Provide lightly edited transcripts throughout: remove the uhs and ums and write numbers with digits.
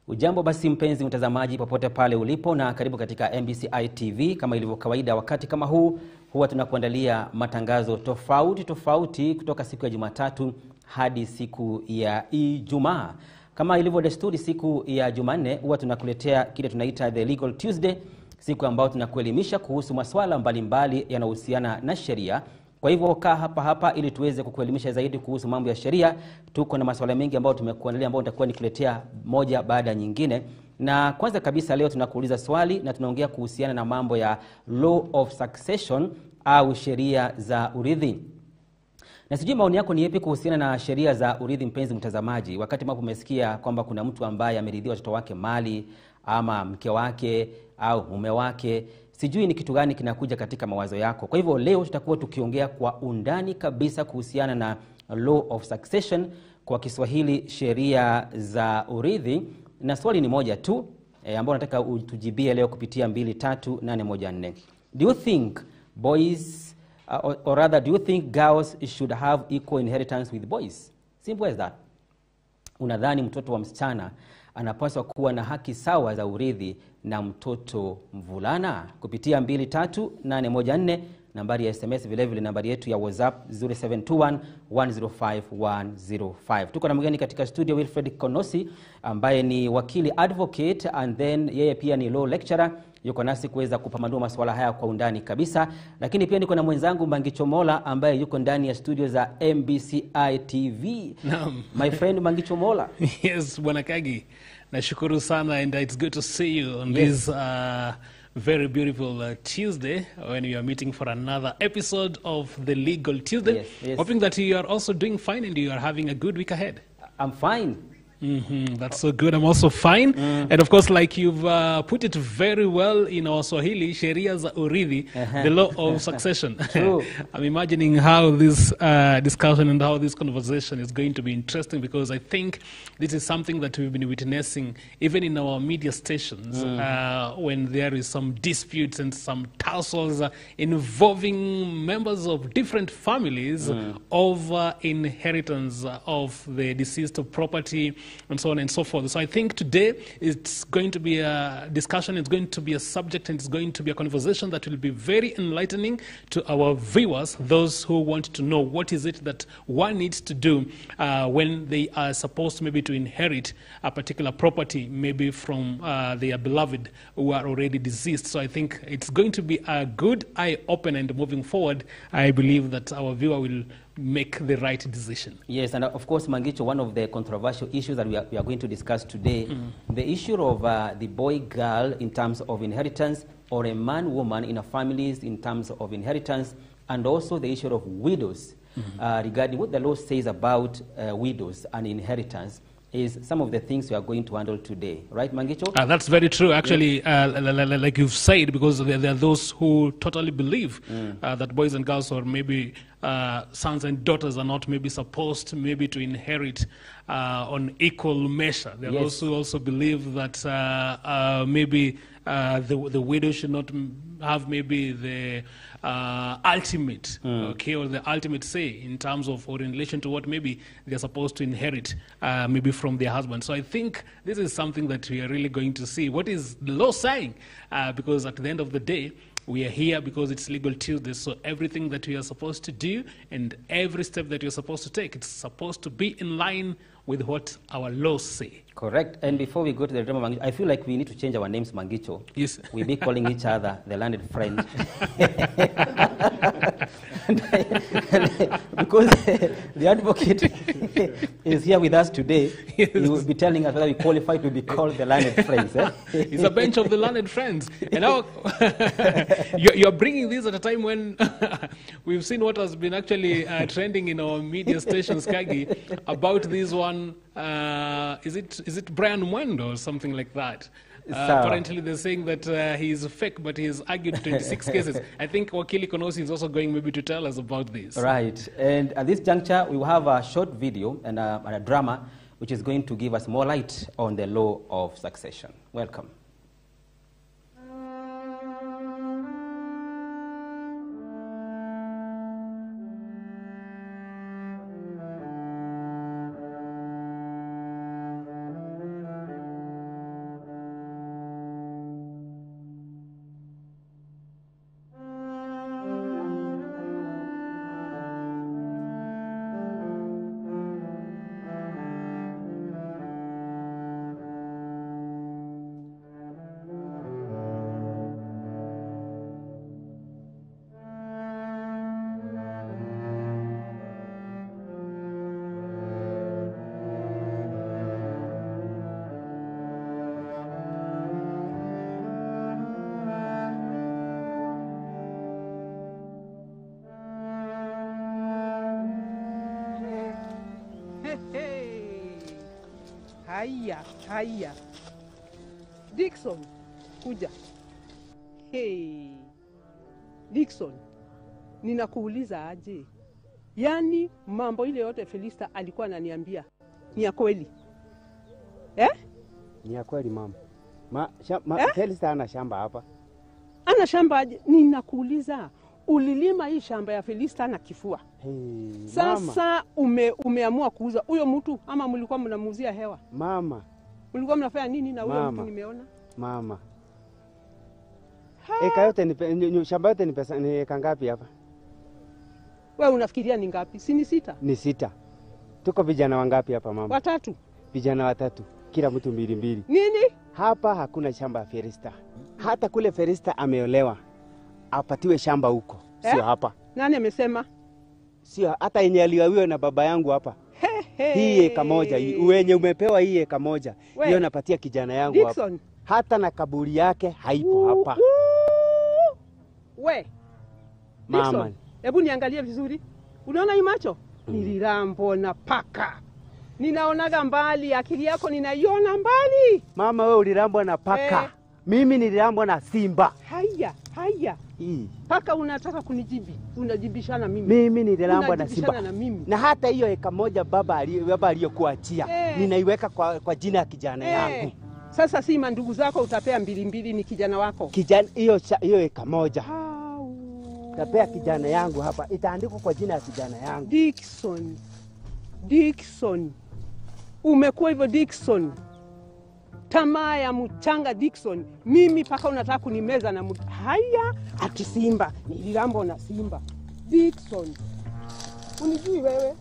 Ujambo basi mpenzi mtazamaji popote pale ulipo, na karibu katika MBCI TV. Kama ilivyo kawaida wakati kama huu huwa tunakuandalia matangazo tofauti kutoka siku ya Jumatatu hadi siku ya Ijumaa. Kama ilivyo desturi, siku ya Jumanne huwa tunakuletea kile tunaita The Legal Tuesday, siku ambayo tunakuelimisha kuhusu masuala mbalimbali yanayohusiana na sheria. Kwa hivyo kaa hapa ili tuweze kukuelimisha zaidi kuhusu mambo ya sheria. Tuko na masuala mengi ambayo tumekuandalia, ambayo nitakuwa nikuletea moja baada nyingine. Na kwanza kabisa leo tunakuuliza swali na tunaongea kuhusiana na mambo ya law of succession au sheria za urithi. Na sijui maoni yako ni yapi kuhusiana na sheria za urithi, mpenzi mtazamaji, wakati ambapo umesikia kwamba kuna mtu ambaye ameridhiwa watoto wake mali ama mke wake au mume wake. Sijui ni kitu gani kinakuja katika mawazo yako. Kwa hivyo leo tutakuwa tukiongea kwa undani kabisa kuhusiana na law of succession, kwa Kiswahili sheria za urithi. Na swali ni moja tu ambao nataka utujibie leo kupitia 23814. Do you think boys or rather do you think girls should have equal inheritance with boys? Simple as that. Unadhani mtoto wa msichana anapaswa kuwa na haki sawa za urithi na mtoto mvulana? Kupitia 23814, nambari ya SMS, vile nambari yetu ya WhatsApp 0721105105. Tuko na mgeni katika studio, Wilfred Konosi, ambaye ni wakili advocate and then yeye pia ni law lecturer. Yuko nasi kuweza kupambanua masuala haya kwa undani kabisa. Lakini pia niko na mwenzangu Mangicho Mola ambaye yuko ndani ya studio za MBCI TV. My friend Mangicho Mola. Yes, Bwana Kagi. Nashukuru sana, and it's good to see you on this very beautiful Tuesday when we are meeting for another episode of The Legal Tuesday. Yes. Hoping that you are also doing fine and you are having a good week ahead. I'm fine. That's so good. I'm also fine. And of course, like you've put it very well in our Swahili, Sheria za Urithi, the law of succession. True. I'm imagining how this discussion and how this conversation is going to be interesting, because I think this is something that we've been witnessing even in our media stations when there is some disputes and some tussles involving members of different families over inheritance of the deceased property, and so on and so forth. So I think today it's going to be a discussion, it's going to be a subject, and it's going to be a conversation that will be very enlightening to our viewers, those who want to know what is it that one needs to do when they are supposed maybe to inherit a particular property, maybe from their beloved who are already deceased. So I think it's going to be a good eye-opener, and moving forward, I believe that our viewer will make the right decision. Yes, and of course, Mangicho, one of the controversial issues that we are going to discuss today, the issue of the boy-girl in terms of inheritance, or a man-woman in a families in terms of inheritance, and also the issue of widows, regarding what the law says about widows and inheritance, is some of the things we are going to handle today. Right, Mangicho? That's very true. Actually, like you've said, because there are those who totally believe that boys and girls, or maybe sons and daughters, are not maybe supposed maybe to inherit on equal measure. There are those who also believe that maybe the widow should not have maybe the ultimate, or the ultimate say in terms of, or in relation to what maybe they're supposed to inherit maybe from their husband. So I think this is something that we are really going to see. What is the law saying? Because at the end of the day, we are here because it's Legal Tuesday, so everything that we are supposed to do and every step that you're supposed to take, it's supposed to be in line with what our laws say. Correct. And before we go to the drama, Mangicho, I feel like we need to change our names, Mangicho. Yes. We'll be calling each other the learned friend. Because the advocate is here with us today, he will be telling us whether we qualify to be called the learned friends. It's a bench of the learned friends. And now you're bringing this at a time when we've seen what has been actually trending in our media stations, Kagi, about this one. Is it Brian Mwendo or something like that? Apparently they're saying that he's fake, but he's argued 26 cases. I think Wakili Konosi is also going maybe to tell us about this. Right. And at this juncture, we will have a short video and a drama which is going to give us more light on the law of succession. Welcome. Haya. Dickson, kuja. Hey. Dickson, ninakuuliza aje? Yaani mambo ile yote Felista alikuwa ananiambia ni ya kweli? Ni ya kweli mama. Felista ana shamba hapa. Ana shamba aje? Ninakuuliza, ulilima hii shamba ya Felista na kifua. Hey, sasa umeamua kuuza huyo mtu ama mlikuwa mnamuuzia hewa? Mama. Mlikuwa mnafanya nini na huyo mtu nimeona? Mama. Eka yote shamba yote ni pesa ni eka ngapi hapa? Wewe unafikiria ni ngapi? Si ni 6? Ni 6. Tuko vijana wangapi hapa mama? 3. Vijana 3. Kila mtu 2. Nini? Hapa hakuna shamba ya Felista. Hata kule Felista ameolewa. Apatiwe shamba huko. Sio hapa. Nani amesema? Sio hata yenye aliwawiwa na baba yangu hapa. Hii eka moja, wenye umepewa hii eka moja. Hiyo napatia kijana yangu Dickson. Hapa. Hata na kaburi yake haipo hapa. We. Mama. Dickson, hebu niangalie vizuri. Unaona hii macho? Nilirambo na paka. Ninaonaga mbali, akili yako ninaiona mbali. Mama wewe ulirambwa na paka. Mimi nilirambwa na simba. Haya. Paka unataka kunijibi. Unajibishana mimi. Mimi nilirambwa na simba. Na mimi. Na hata hiyo eka moja baba aliyokuachia ninaiweka kwa jina ya kijana yangu. Sasa si mandugu zako utapea 2 ni kijana wako. Kijana hiyo eka moja. Utapea kijana yangu hapa. Itaandikwa kwa jina ya kijana yangu. Dickson. Umekuwa hivyo Dickson. Tamaa ya mchanga Dickson. Mimi paka unataka kunimeza na haya ati simba. Nilirambo na simba. Dickson. Unijui wewe?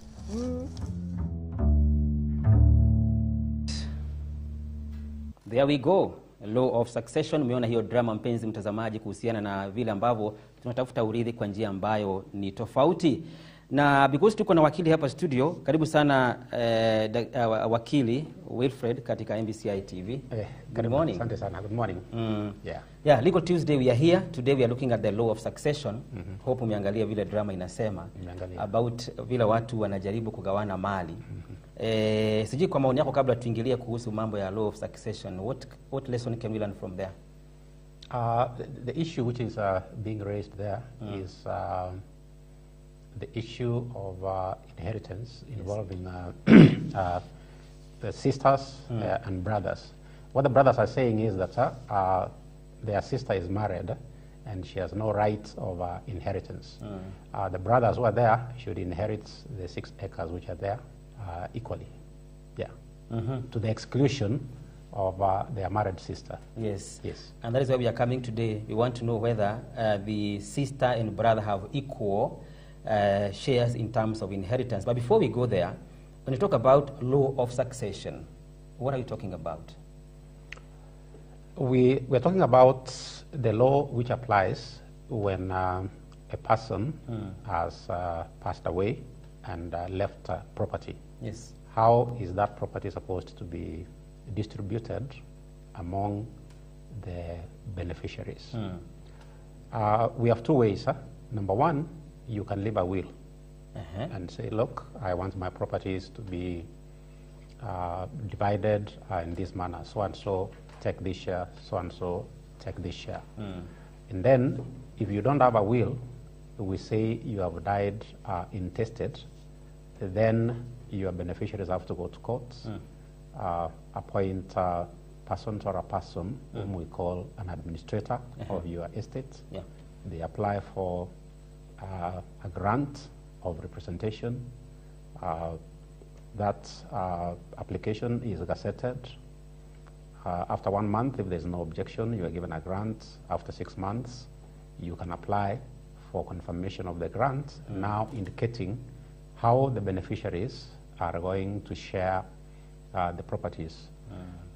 There we go. Law of succession. Umeona hiyo drama mpenzi mtazamaji, kuhusiana na vile ambavyo tunatafuta urithi kwa njia ambayo ni tofauti. Na because tuko na wakili hapa studio, karibu sana wakili Wilfred katika MBCI TV. Good morning. Asante sana. Good morning. Yeah, Legal Tuesday we are here. Today we are looking at the law of succession. Hope umeangalia vile drama inasema about vile watu wanajaribu kugawana mali. Sijui kwa maoni yako kabla tuingilie kuhusu mambo ya law of succession, what lesson can we learn from there? The issue which is being raised there is the issue of inheritance involving the sisters and brothers. What the brothers are saying is that their sister is married and she has no right of inheritance. The brothers who are there should inherit the 6 acres which are there equally, to the exclusion of their married sister. Yes. And that is why we are coming today. We want to know whether the sister and brother have equal shares in terms of inheritance. But before we go there, when you talk about law of succession, what are you talking about? We're talking about the law which applies when a person has passed away and left property. Yes. How is that property supposed to be distributed among the beneficiaries? We have 2 ways. Number 1, you can leave a will and say, look, I want my properties to be divided in this manner. So and so take this share, so and so take this share. And then if you don't have a will, we say you have died intestate, then your beneficiaries have to go to court, appoint persons or a person whom we call an administrator of your estate. They apply for a grant of representation. That application is gazetted. After 1 month, if there's no objection, you are given a grant. After 6 months, you can apply for confirmation of the grant, now indicating how the beneficiaries are going to share the properties.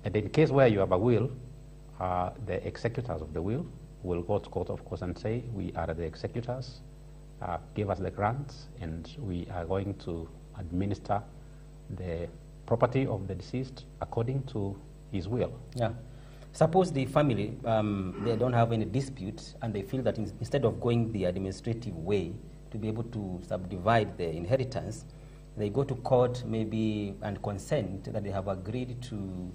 And in case where you have a will, the executors of the will go to court, of course, and say, we are the executors, give us the grant, and we are going to administer the property of the deceased according to his will. Suppose the family, they don't have any dispute, and they feel that instead of going the administrative way to be able to subdivide the inheritance, they go to court maybe and consent that they have agreed to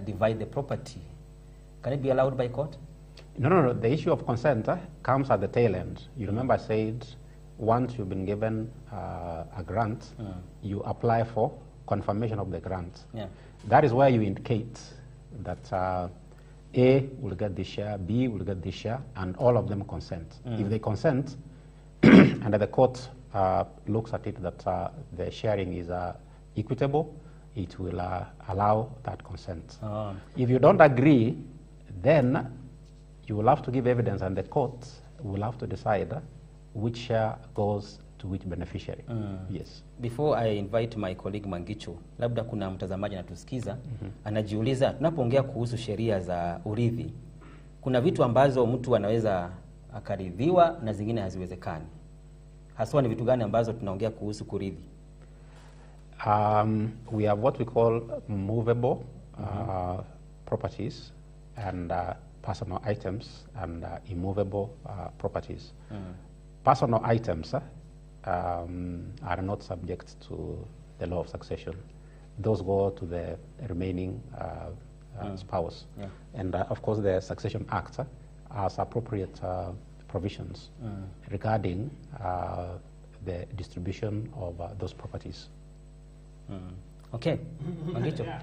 divide the property, can it be allowed by court? No. The issue of consent comes at the tail end. You remember I said once you've been given a grant, you apply for confirmation of the grant. Yeah. That is where you indicate that A will get this share, B will get this share, and all of them consent. If they consent, and the court looks at it that the sharing is equitable, it will allow that consent. If you don't agree, then you will have to give evidence, and the court will have to decide which share goes to which beneficiary. Yes. Before I invite my colleague Mangicho, labda kuna mtazamaji anatusikiza, anajiuliza tunapoongea kuhusu sheria za urithi, kuna vitu ambazo mtu anaweza akaridhiwa na zingine haziwezekani. Haswa ni vitu gani ambazo tunaongea kuhusu kurithi? We have what we call movable properties and personal items and immovable properties. Personal items are not subject to the law of succession. Those go to the remaining spouse. Yeah. And of course the Succession Act has appropriate provisions regarding the distribution of those properties. Okay. Yeah.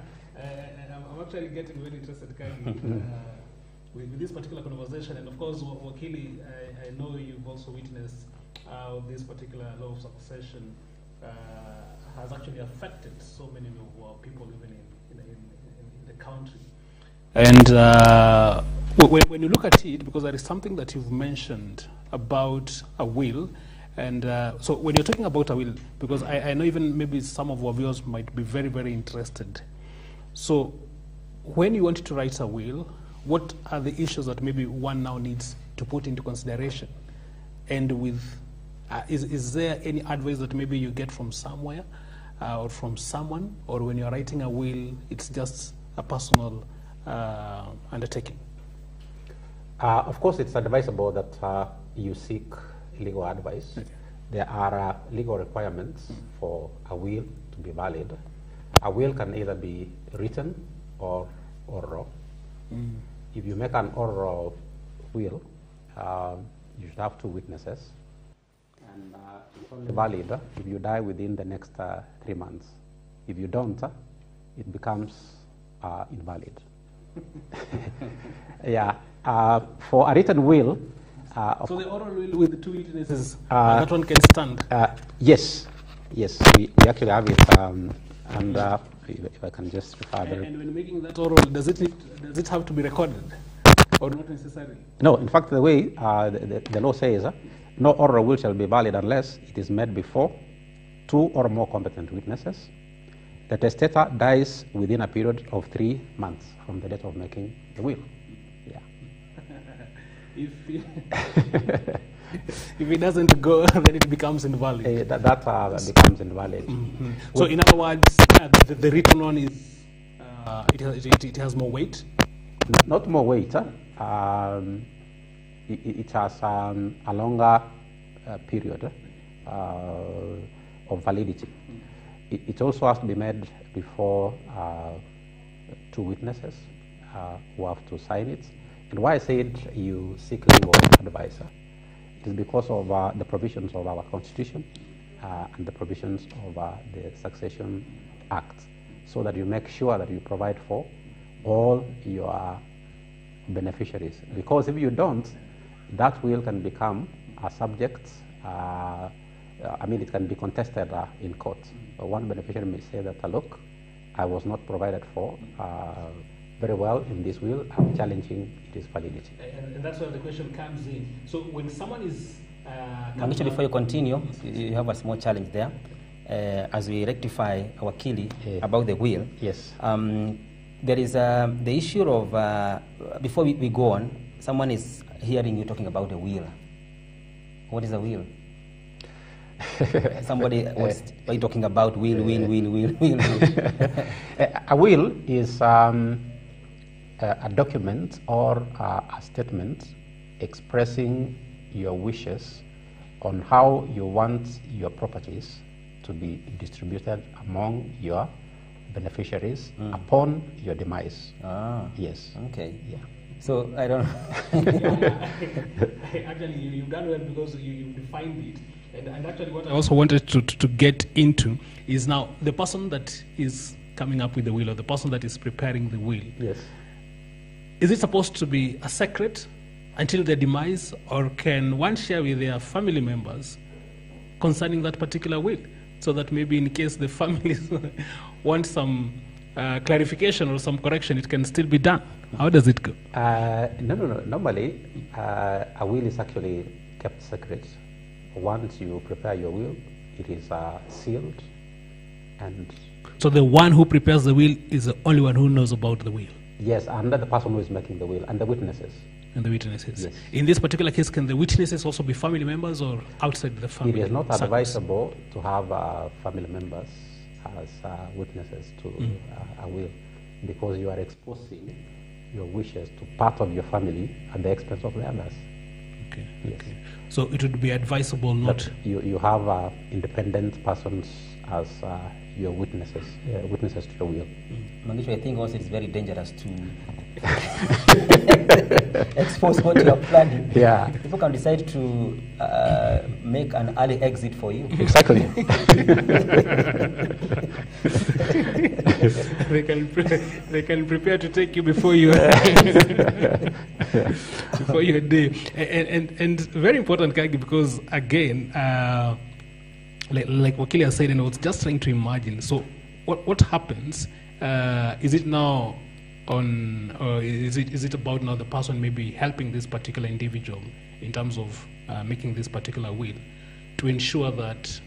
I'm actually getting very interested, Kagi, with this particular conversation. And of course, Wakili, I know you've also witnessed how this particular law of succession has actually affected so many of people living in the country. And when you look at it, because there is something that you've mentioned about a will, and so when you're talking about a will, because I know even maybe some of our viewers might be very, very interested. So when you want to write a will, what are the issues that maybe one now needs to put into consideration? And with, is there any advice that maybe you get from somewhere or from someone, or when you're writing a will, it's just a personal undertaking? Of course, it's advisable that you seek legal advice. Okay. There are legal requirements for a will to be valid. A will can either be written or oral. If you make an oral will, you should have 2 witnesses. And it's only valid if you die within the next 3 months. If you don't, it becomes invalid. Yeah. For a written will, so the oral will with the 2 witnesses, that one can stand? Yes. Yes, we actually have it. And if I can just refer there. And when making that oral, does it have to be recorded, or not necessarily? No, in fact, the way the law says, no oral will shall be valid unless it is made before 2 or more competent witnesses. The testator dies within a period of 3 months from the date of making the will. Yeah. If it doesn't go, then it becomes invalid. That becomes invalid. So, in other words, the written one is it has more weight. Not more weight. It has a longer period of validity. It also has to be made before 2 witnesses who have to sign it. And why I said you seek legal advice, it is because of the provisions of our Constitution and the provisions of the Succession Act, so that you make sure that you provide for all your beneficiaries. Because if you don't, that will can become a subject, it can be contested in court. One beneficiary may say that, look, I was not provided for very well in this will, I'm challenging its validity. And that's where the question comes in. So when someone is... Mangicho, before you continue, you have a small challenge there. As we rectify our Wakili about the will. Yes. There is the issue of, before we go on, someone is hearing you talking about a will. What is a will? Somebody was talking about will. A will is a document or a statement expressing your wishes on how you want your properties to be distributed among your beneficiaries upon your demise. Ah, Yes. okay. Yeah. So I don't Actually, you've done well because you defined it. And actually, what I also wanted to get into is now the person that is coming up with the will, or the person that is preparing the will. Yes. Is it supposed to be a secret until their demise, or can one share with their family members concerning that particular will, so that maybe in case the families want some clarification or some correction, it can still be done? How does it go? No. Normally, a will is actually kept secret. Once you prepare your will, it is sealed, and So the one who prepares the will is the only one who knows about the will, yes, and the person who is making the will and the witnesses. and the witnesses. Yes. In this particular case, can the witnesses also be family members or outside the family? It is not circles? advisable to have family members as witnesses to a will, because you are exposing your wishes to part of your family at the expense of the others. Okay. Yes. Okay. So it would be advisable not. But you have independent persons as your witnesses, witnesses to your will. Mangisho, I think also it's very dangerous to expose what you are planning. Yeah. People can decide to make an early exit for you. Exactly. They can prepare to take you before you before your day. And very important, Kagi, because again, like Wakili has said, and I was just trying to imagine. So what happens? Is it now on, or is it about now the person maybe helping this particular individual in terms of making this particular will to ensure that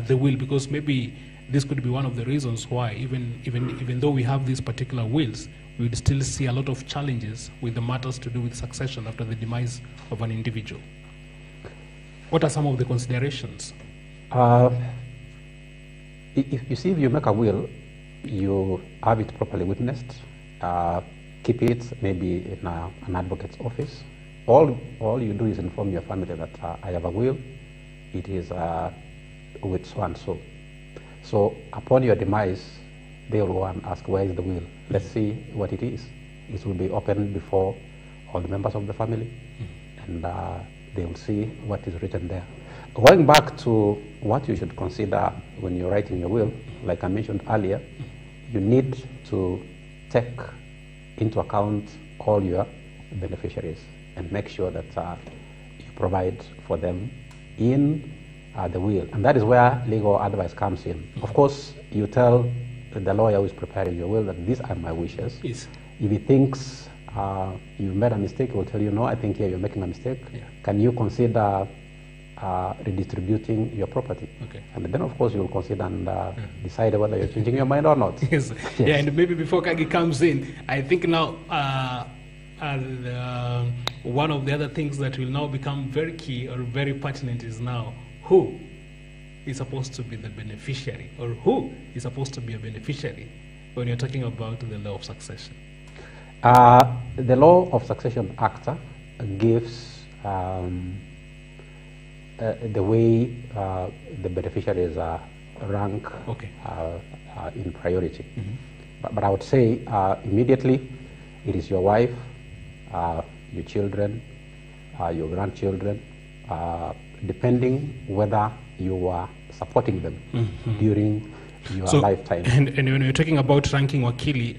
the will, because maybe this could be one of the reasons why even though we have these particular wills, we would still see a lot of challenges with the matters to do with succession after the demise of an individual. What are some of the considerations? If you make a will, you have it properly witnessed. Keep it maybe in an advocate's office. All you do is inform your family that I have a will. It is with so and so. So upon your demise, they will go and ask, where is the will? Let's see what it is. It will be opened before all the members of the family, and they will see what is written there. Going back to what you should consider when you're writing your will, like I mentioned earlier, you need to take into account all your beneficiaries and make sure that you provide for them in the will. And that is where legal advice comes in. Of course, you tell the lawyer who is preparing your will that these are my wishes. Yes. If he thinks you've made a mistake, he will tell you, no, I think here you're making a mistake. Yeah. Can you consider redistributing your property? Okay. And then, of course, you will consider and decide whether you're changing your mind or not. Yes. Yes. Yeah, and maybe before Kagi comes in, I think now one of the other things that will now become very key or very pertinent is now who is supposed to be the beneficiary, or who is supposed to be a beneficiary when you're talking about the law of succession. The Law of Succession Act gives the way the beneficiaries rank Okay. in priority. But I would say immediately it is your wife, your children, your grandchildren, depending whether you are supporting them during your lifetime. And when you're talking about ranking Wakili,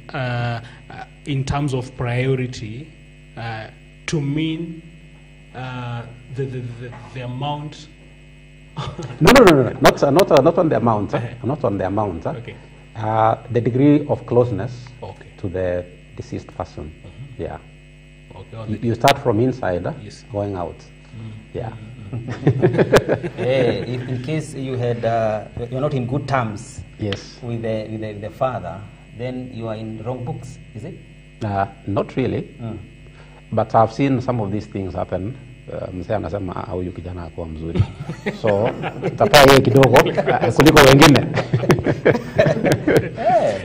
in terms of priority, to mean the amount. No, not on the amount. Not on the amount. Okay. The degree of closeness Okay. to the deceased person. Yeah. Okay. On the- You start from inside, Yes. going out. Yeah. Hey, if in case you had you're not in good terms Yes. with the father, then you are in wrong books, is it? Not really. But I've seen some of these things happen. Mzee anasema huyu kijana hakuwa mzuri, so utapaa yeye kidogo kuliko wengine.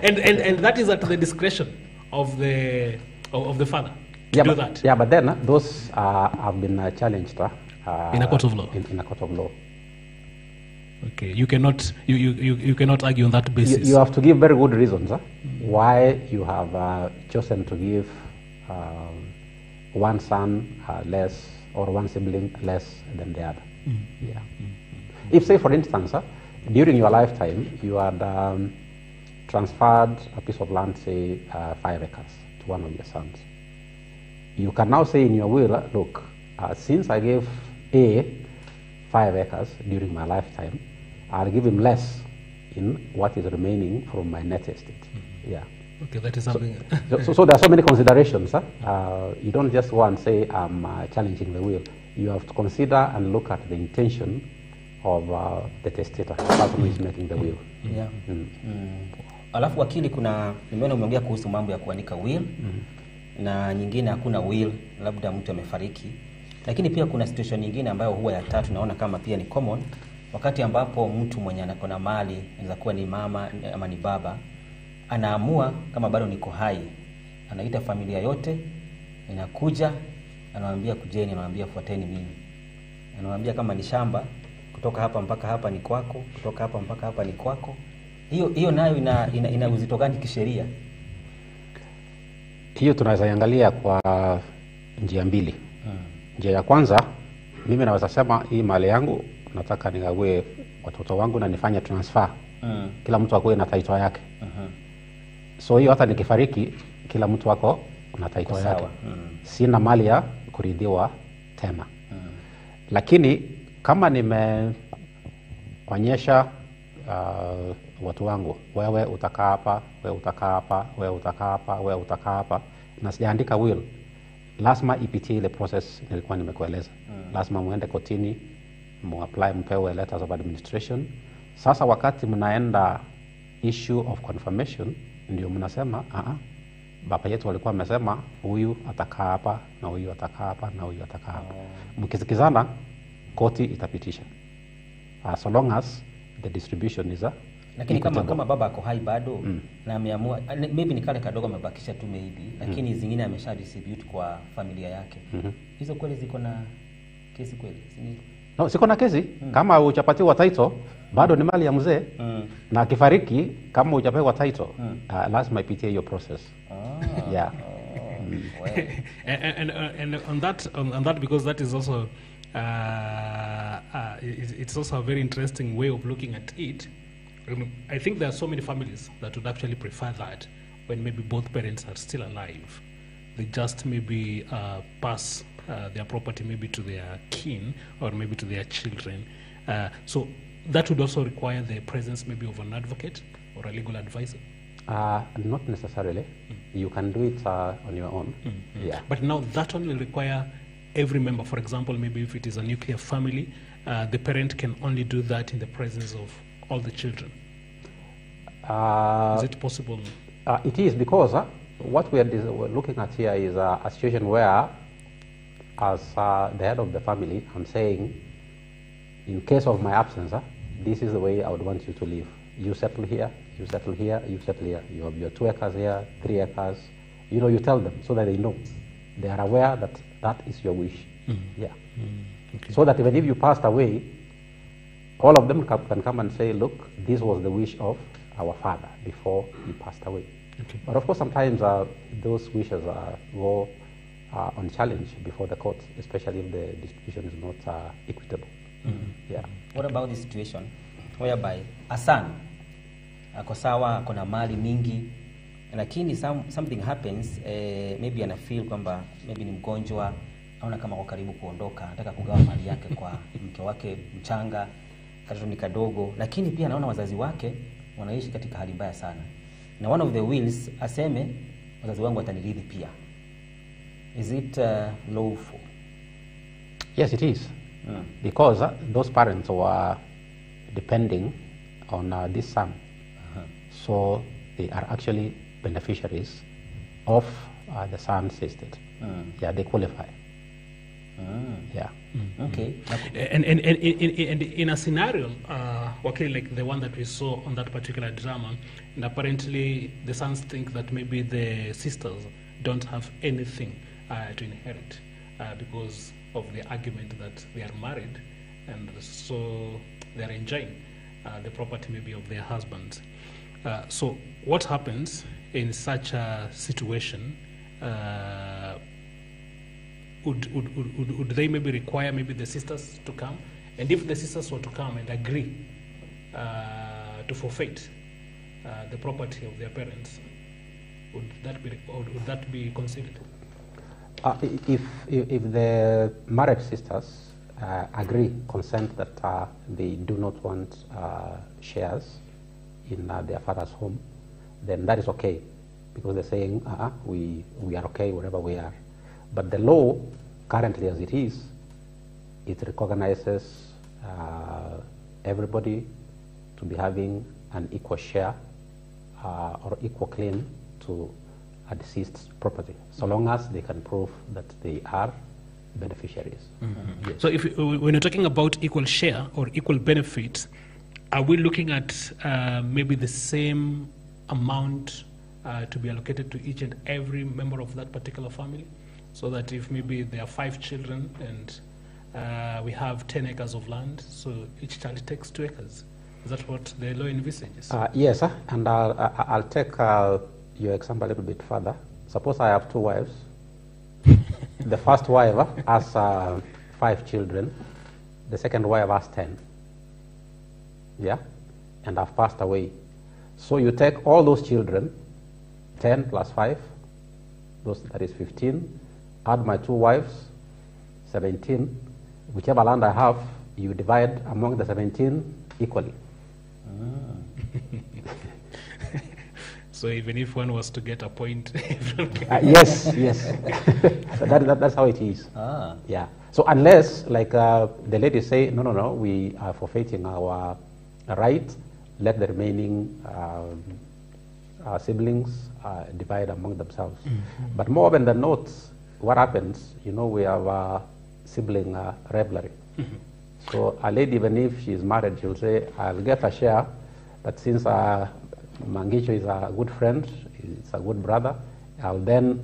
And that is at the discretion of the father to Yeah, do but, that. yeah, but then those have been challenged In a court of law. In a court of law. Okay, you cannot you cannot argue on that basis. You have to give very good reasons why you have chosen to give one son less or one sibling less than the other. Yeah. If, say, for instance, during your lifetime, you had transferred a piece of land, say, 5 acres to one of your sons, you can now say in your will, look, since I gave A 5 acres during my lifetime, I'll give him less in what is remaining from my net estate. Yeah. Okay, that is something. So there are so many considerations. You don't just go and say, I'm challenging the will. You have to consider and look at the intention of the testator, the person who is making the will. Yeah. Alafu wakili, nimeona umeongea kuhusu mambo ya kuandika will na nyingine hakuna will, labda mtu amefariki. Lakini pia kuna situation nyingine ambayo huwa ya tatu, naona kama pia ni common, wakati ambapo mtu mwenye anakona mali, inaweza kuwa ni mama ama ni baba, anaamua kama bado niko hai, anaita familia yote, inakuja, anawaambia kujeni, anawaambia fuateni mimi. Anawaambia kama ni shamba, kutoka hapa mpaka hapa ni kwako, kutoka hapa mpaka hapa ni kwako. Hiyo nayo ina uzito gani kisheria? Hiyo tunaweza iangalia kwa njia mbili. Njia ya kwanza, mimi naweza sema hii mali yangu nataka nigawie watoto wangu na nifanye transfer. Kila mtu akuwe na title yake. So hiyo hata nikifariki kila mtu wako na title yake. Sina mali ya kuridhiwa tena. Lakini kama nimeonyesha watu wangu, wewe utakaa hapa, wewe utakaa hapa, wewe utakaa hapa, wewe utakaa hapa, na sijaandika will, lazima ipitie ile process nilikuwa nimekueleza. Lazima muende kotini, muapply, mpewe letters of administration. Sasa wakati mnaenda issue of confirmation, ndio mnasema baba yetu walikuwa wamesema huyu atakaa hapa na huyu atakaa hapa na huyu atakaa hapa. Mkisikizana, koti itapitisha. So long as the distribution is lakini kama baba ako hai bado na ameamua maybe ni kale kadogo amebakisha tu maybe, lakini zingine amesha distribute kwa familia yake. Hizo kweli ziko na kesi kweli? No, siko na kesi. Kama hujapatiwa title bado ni mali ya mzee. Na akifariki kama hujapewa title lazima ipitie hiyo process. Yeah. And on that because that is also it's also a very interesting way of looking at it. I think there are so many families that would actually prefer that when maybe both parents are still alive, they just maybe pass their property maybe to their kin or maybe to their children. So that would also require the presence maybe of an advocate or a legal advisor. Not necessarily. You can do it on your own. Yeah. But now that one will require every member. For example, maybe if it is a nuclear family, the parent can only do that in the presence of all the children. Is it possible? It is, because what we're looking at here is a situation where, as the head of the family, I'm saying, in case of my absence, this is the way I would want you to live. You settle here, you settle here, you settle here. You have your 2 acres here, 3 acres. You tell them so that they know. They are aware that that is your wish. Yeah. Okay. So that even if you passed away, all of them can come and say, look, this was the wish of our father before he passed away. Okay. But of course, sometimes those wishes go unchallenged before the court, especially if the distribution is not equitable. Yeah. What about the situation whereby a son ako sawa, ako na mali mingi, lakini something happens, maybe ana feel kwamba maybe ni mgonjwa, aona kama kwa karibu kuondoka, anataka kugawa mali yake kwa mke wake mchanga, katoto ni kadogo, lakini pia anaona wazazi wake wanaishi katika hali mbaya sana, na one of the wills aseme wazazi wangu watanirithi pia. Is it lawful? Yes, it is. Because those parents were depending on this son. So they are actually beneficiaries of the son's estate. Yeah, they qualify. Yeah. Okay. And in a scenario, okay, like the one that we saw on that particular drama, and apparently the sons think that maybe the sisters don't have anything to inherit because of the argument that they are married, and so they are enjoying. the property maybe of their husbands. So what happens in such a situation? Would they maybe require maybe the sisters to come? And if the sisters were to come and agree to forfeit the property of their parents, would that be considered? If the married sisters agree, consent that they do not want shares in their father's home, then that is okay, because they're saying we are okay wherever we are. But the law currently as it is, it recognizes everybody to be having an equal share or equal claim to a deceased's property, so long as they can prove that they are beneficiaries. Mm-hmm. Yes. So when you're talking about equal share or equal benefits, are we looking at maybe the same amount to be allocated to each and every member of that particular family? So that if maybe there are 5 children and we have 10 acres of land, so each child takes 2 acres. Is that what the law envisages? Yes, sir. And I'll take your example a little bit further. Suppose I have 2 wives. The first wife has 5 children. The second wife has 10. Yeah? And I've passed away. So you take all those children, 10 plus 5, that is 15, add my 2 wives, 17. Whichever land I have, you divide among the 17 equally. So even if one was to get a point... yes. So that's how it is. Yeah. So unless, like the ladies say, no, we are forfeiting our right, let the remaining siblings divide among themselves. Mm-hmm. But more often than not, what happens, we have sibling rivalry. Mm-hmm. So a lady, even if she's married, she'll say, I'll get a share, but since Mangicho is a good friend, he's a good brother, I'll then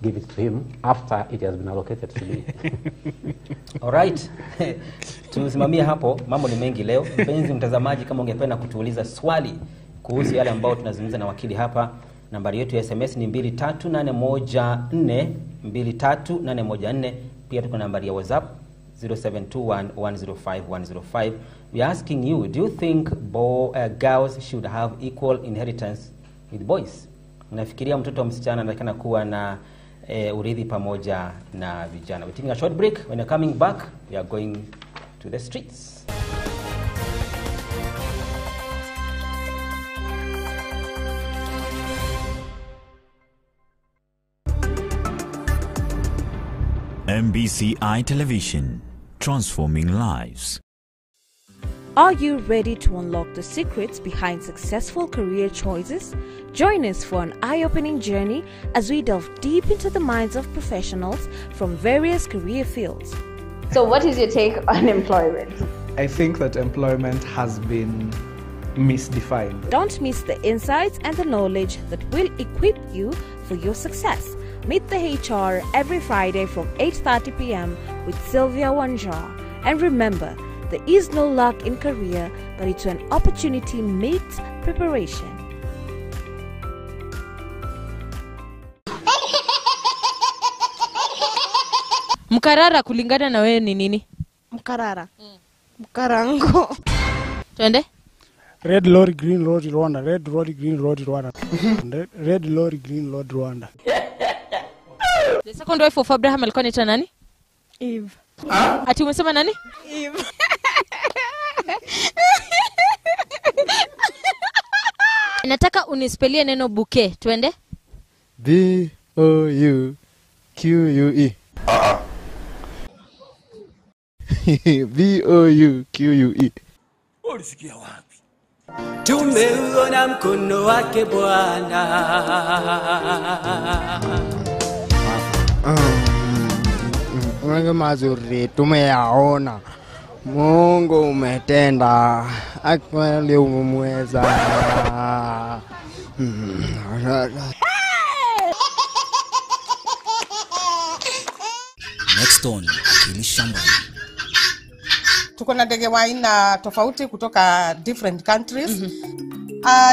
give it to him after it has been allocated to me. Alright. Tusimamia hapo, mambo ni mengi leo. Mpenzi mtazamaji, kama ungependa kutuuliza swali kuhusu yale ambao tunazungumza na wakili hapa, nambari yetu ya SMS ni 23814 23814. Pia tuko nambari ya WhatsApp 0721105105. We are asking you, do you think girls should have equal inheritance with boys? Unafikiria mtoto wa msichana anataka kuwa na urithi pamoja na vijana? We're taking a short break. When you're coming back, we are going to the streets. MBCI Television, transforming lives. Are you ready to unlock the secrets behind successful career choices? Join us for an eye-opening journey as we delve deep into the minds of professionals from various career fields. So what is your take on employment? I think that employment has been misdefined. Don't miss the insights and the knowledge that will equip you for your success. Meet the HR every Friday from 8:30 p.m. with Sylvia Wanja. And remember, there is no luck in career, but it's an opportunity meets preparation. Mkarara kulingana na wewe ni nini? Mkarara. Mkarango. Twende? Red lorry, green lorry, Rwanda. Red lorry, green lorry, Rwanda. Red lorry, green lorry, Rwanda. The second wife of Abraham alikuwa anaitwa nani? Eve. Ati umesema nani? Eve. Nataka unispelie neno bouquet. Twende? B-O-U-Q-U-E. B-O-U-Q-U-E. Ulisikia wapi? Tumeuona mkono wake Bwana. Mungu mazuri tumeyaona. Mungu umetenda. Akweli umemweza. Next on Akili Shambani. Tuko na ndege wa aina tofauti kutoka different countries.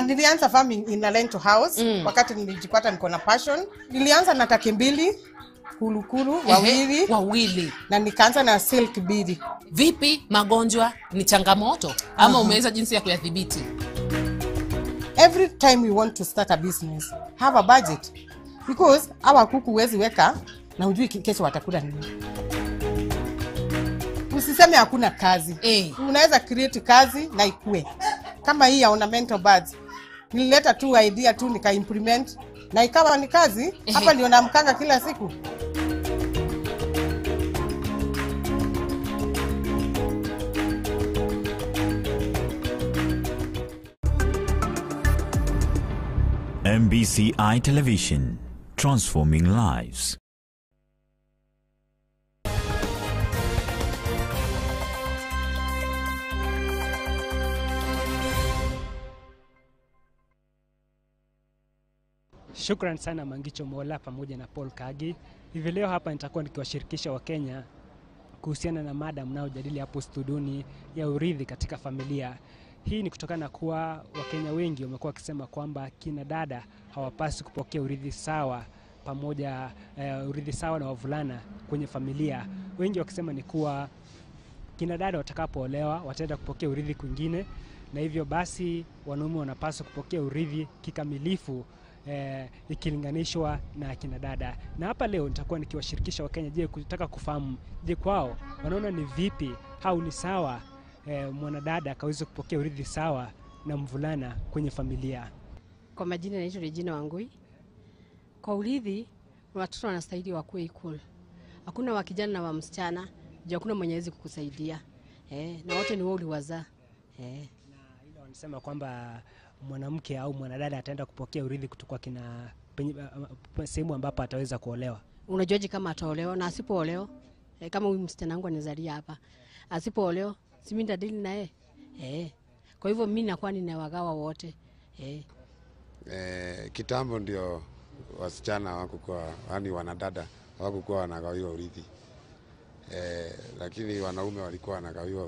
Nilianza farming in a rental house wakati nilijipata niko na passion. Nilianza na taki 2, kulukulu wawili na nikaanza na silk bidi. Vipi magonjwa ni changamoto ama umeweza jinsi ya kuyadhibiti? Every time we want to start a business, have a budget. Because our kuku huwezi weka na hujui kesho watakula nini. Usiseme hakuna kazi. Unaweza create kazi na ikue. Kama hii ya ornamental birds. Nilileta tu idea tu nika implement na ikawa ni kazi. Hapa ndio namkanga kila siku. MBCI Television, transforming lives. Shukran sana Mangicho Mola pamoja na Paul Kagi. Hivi leo hapa nitakuwa nikiwashirikisha Wakenya kuhusiana na mada mnaojadili hapo studioni ya urithi katika familia. Hii ni kutokana kuwa Wakenya wengi wamekuwa wakisema kwamba kina dada hawapaswi kupokea urithi sawa pamoja urithi sawa na wavulana kwenye familia. Wengi wakisema ni kuwa kina dada watakapoolewa wataenda kupokea urithi kwingine, na hivyo basi wanaume wanapaswa kupokea urithi kikamilifu ikilinganishwa na kina dada. Na hapa leo nitakuwa nikiwashirikisha Wakenya kutaka kufahamu kwao wanaona ni vipi au ni sawa mwanadada akaweza kupokea urithi sawa na mvulana kwenye familia. Kwa majina naitwa Regina Wangui. Kwa urithi watoto wanastahili wakuwe equal. Hakuna wa kijana na wa msichana, hakuna mwenye hawezi kukusaidia. Na wote ni wao uliwazaa. Na ile wanasema kwamba mwanamke au mwanadada ataenda kupokea urithi kutoka kina sehemu ambapo ataweza kuolewa. Unajuaje kama ataolewa na asipoolewa? Kama huyu msichana wangu anazalia hapa, asipoolewa si mimi ndadili na yeye. Kwa hivyo mimi nakuwa ninawagawa wote. Kitambo ndio wasichana wakuwa yani wanadada wakuwa wanagawiwa urithi. Lakini wanaume walikuwa wanagawiwa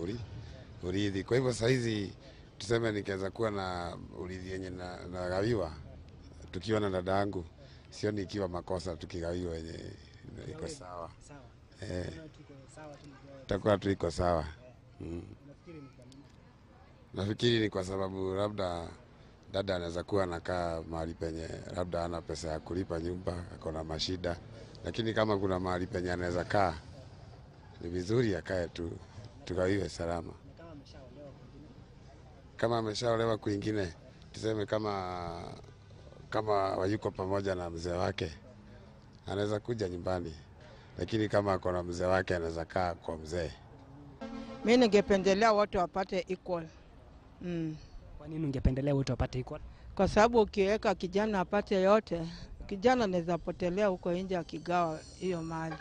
urithi. Kwa hivyo sasa hizi tuseme nikianza kuwa na urithi yenye nagawiwa tukiwa na dada yangu, sioni ikiwa makosa tukigawiwa yenye iko sawa. Tutakuwa tu iko sawa. Nafikiri ni kwa sababu labda dada anaweza kuwa anakaa mahali penye labda hana pesa ya kulipa nyumba, ako na mashida, lakini kama kuna mahali penye anaweza kaa ni vizuri akae tu tugawiwe salama. Kama ameshaolewa kwingine, tuseme kama wayuko pamoja na mzee wake, anaweza kuja nyumbani, lakini kama ako na mzee wake anaweza kaa kwa mzee. Mimi ningependelea wote wapate equal. Kwa nini ungependelea wote wapate equal? Kwa sababu ukiweka kijana apate yote, kijana anaweza potelea huko nje akigawa hiyo mali.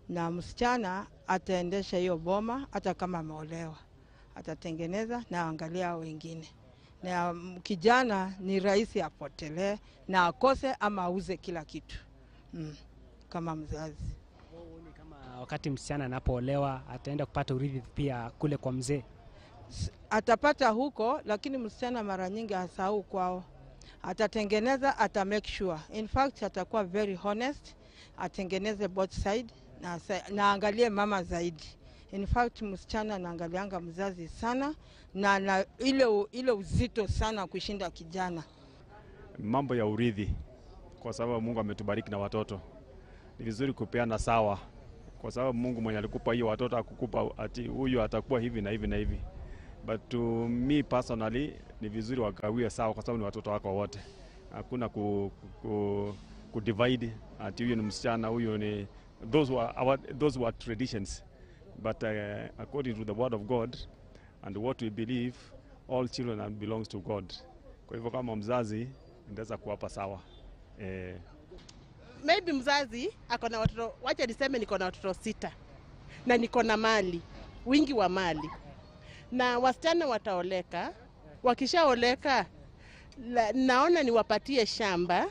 Na msichana ataendesha hiyo boma hata kama ameolewa. Atatengeneza na angalia wengine. Na kijana ni rahisi apotelee na akose ama auze kila kitu. Kama mzazi. Kama wakati msichana anapoolewa ataenda kupata urithi pia kule kwa mzee. Atapata huko, lakini msichana mara nyingi hasahau kwao. Atatengeneza, ata make sure. In fact atakuwa very honest, atengeneze both side na angalie mama zaidi. In fact msichana anaangalianga mzazi sana na ile uzito sana kushinda kijana. Mambo ya urithi, kwa sababu Mungu ametubariki na watoto, ni vizuri kupeana sawa, kwa sababu Mungu mwenye alikupa hiyo watoto akukupa ati huyu atakuwa hivi na hivi na hivi. But to me personally ni vizuri wagawie sawa, kwa sababu ni watoto wako wote. Hakuna ku divide ati huyu ni msichana, huyu ni those were traditions. But according to the word of God and what we believe, all children belongs to God. Kwa hivyo kama mzazi ndaweza kuwapa sawa. Maybe mzazi akona watoto, wacha niseme niko na watoto 6 na niko na mali, wingi wa mali. Na wasichana wataoleka, wakishaoleka naona niwapatie shamba,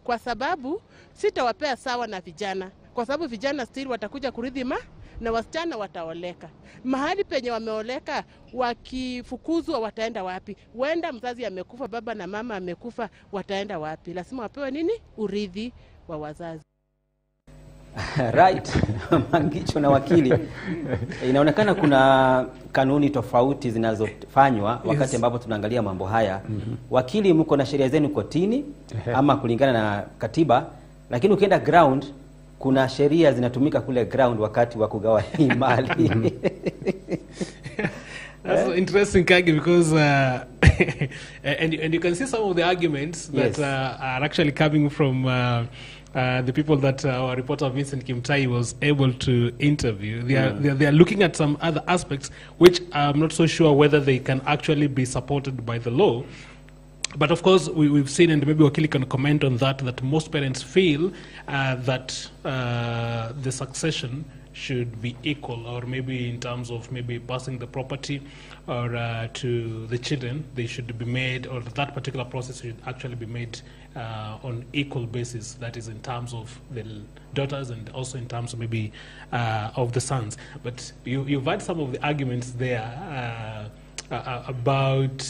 kwa sababu sitawapea sawa na vijana, kwa sababu vijana still watakuja kurithi na wasichana wataoleka. Mahali penye wameoleka, wakifukuzwa wataenda wapi? Wenda mzazi amekufa, baba na mama amekufa, wataenda wapi? Lazima wapewe nini? Urithi wa wazazi. Right. Mangicho na wakili, inaonekana kuna kanuni tofauti zinazofanywa wakati ambapo tunaangalia mambo haya. Wakili, mko na sheria zenu kotini ama kulingana na katiba, lakini ukienda ground kuna sheria zinatumika kule ground wakati wa kugawa hii mali. That's interesting, Kagi, because and you can see some of the arguments that are actually coming from the people that our reporter Vincent Kimtai was able to interview. They are looking at some other aspects which I'm not so sure whether they can actually be supported by the law. But of course, we've seen, and maybe Wakili can comment on that most parents feel that the succession should be equal, or maybe in terms of maybe passing the property or to the children, they should be made, or that particular process should actually be made on equal basis. That is in terms of the daughters and also in terms of maybe of the sons. But you've had some of the arguments there about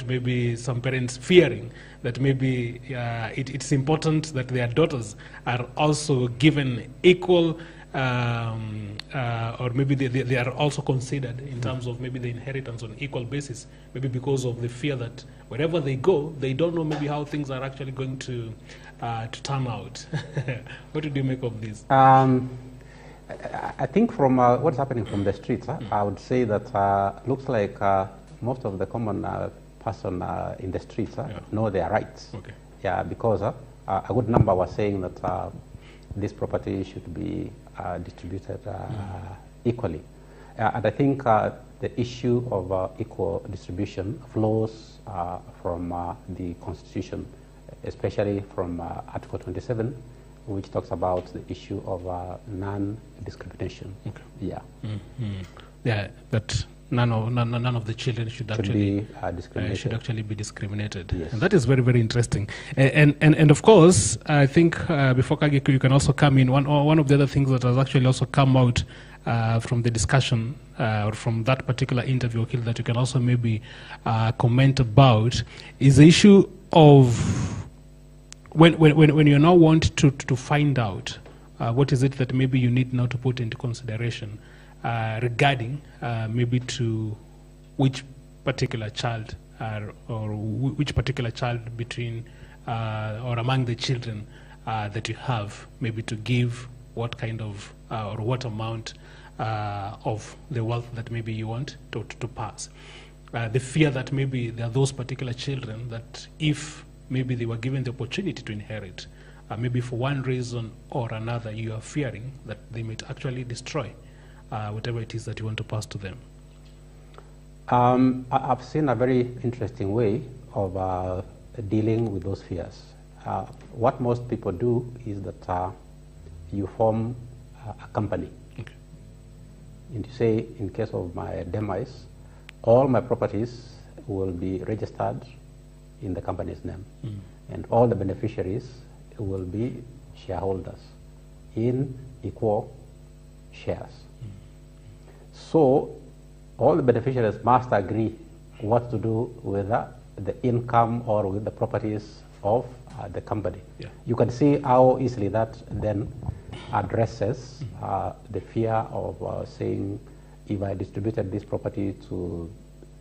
maybe some parents fearing that maybe it's important that their daughters are also given equal or maybe they are also considered in terms of maybe the inheritance on equal basis, maybe because of the fear that wherever they go, they don't know maybe how things are actually going to turn out. What do you make of this? I think from what's happening from the streets, I would say that looks like most of the common person in the streets know their rights. Okay. Yeah, because a good number was saying that this property should be distributed equally. And I think the issue of equal distribution flows from the Constitution, especially from Article 27, which talks about the issue of non-discrimination. Okay. Yeah. Yeah, that none of the children should actually be discriminated. Yes. And that is very, very interesting. And of course, I think before Kagi, you can also come in. One of the other things that has actually also come out from the discussion or from that particular interview that you can also maybe comment about is the issue of when you now want to find out what is it that maybe you need now to put into consideration regarding maybe to which particular child or which particular child between or among the children that you have, maybe to give what kind of or what amount of the wealth that maybe you want to pass. The fear that maybe there are those particular children that if maybe they were given the opportunity to inherit, maybe for one reason or another, you are fearing that they might actually destroy whatever it is that you want to pass to them. I've seen a very interesting way of dealing with those fears. What most people do is that you form a company. Okay. And you say, in case of my demise, all my properties will be registered in the company's name. And all the beneficiaries will be shareholders in equal shares. So all the beneficiaries must agree what to do with the income or with the properties of the company. Yeah. You can see how easily that then addresses the fear of saying, if I distributed this property to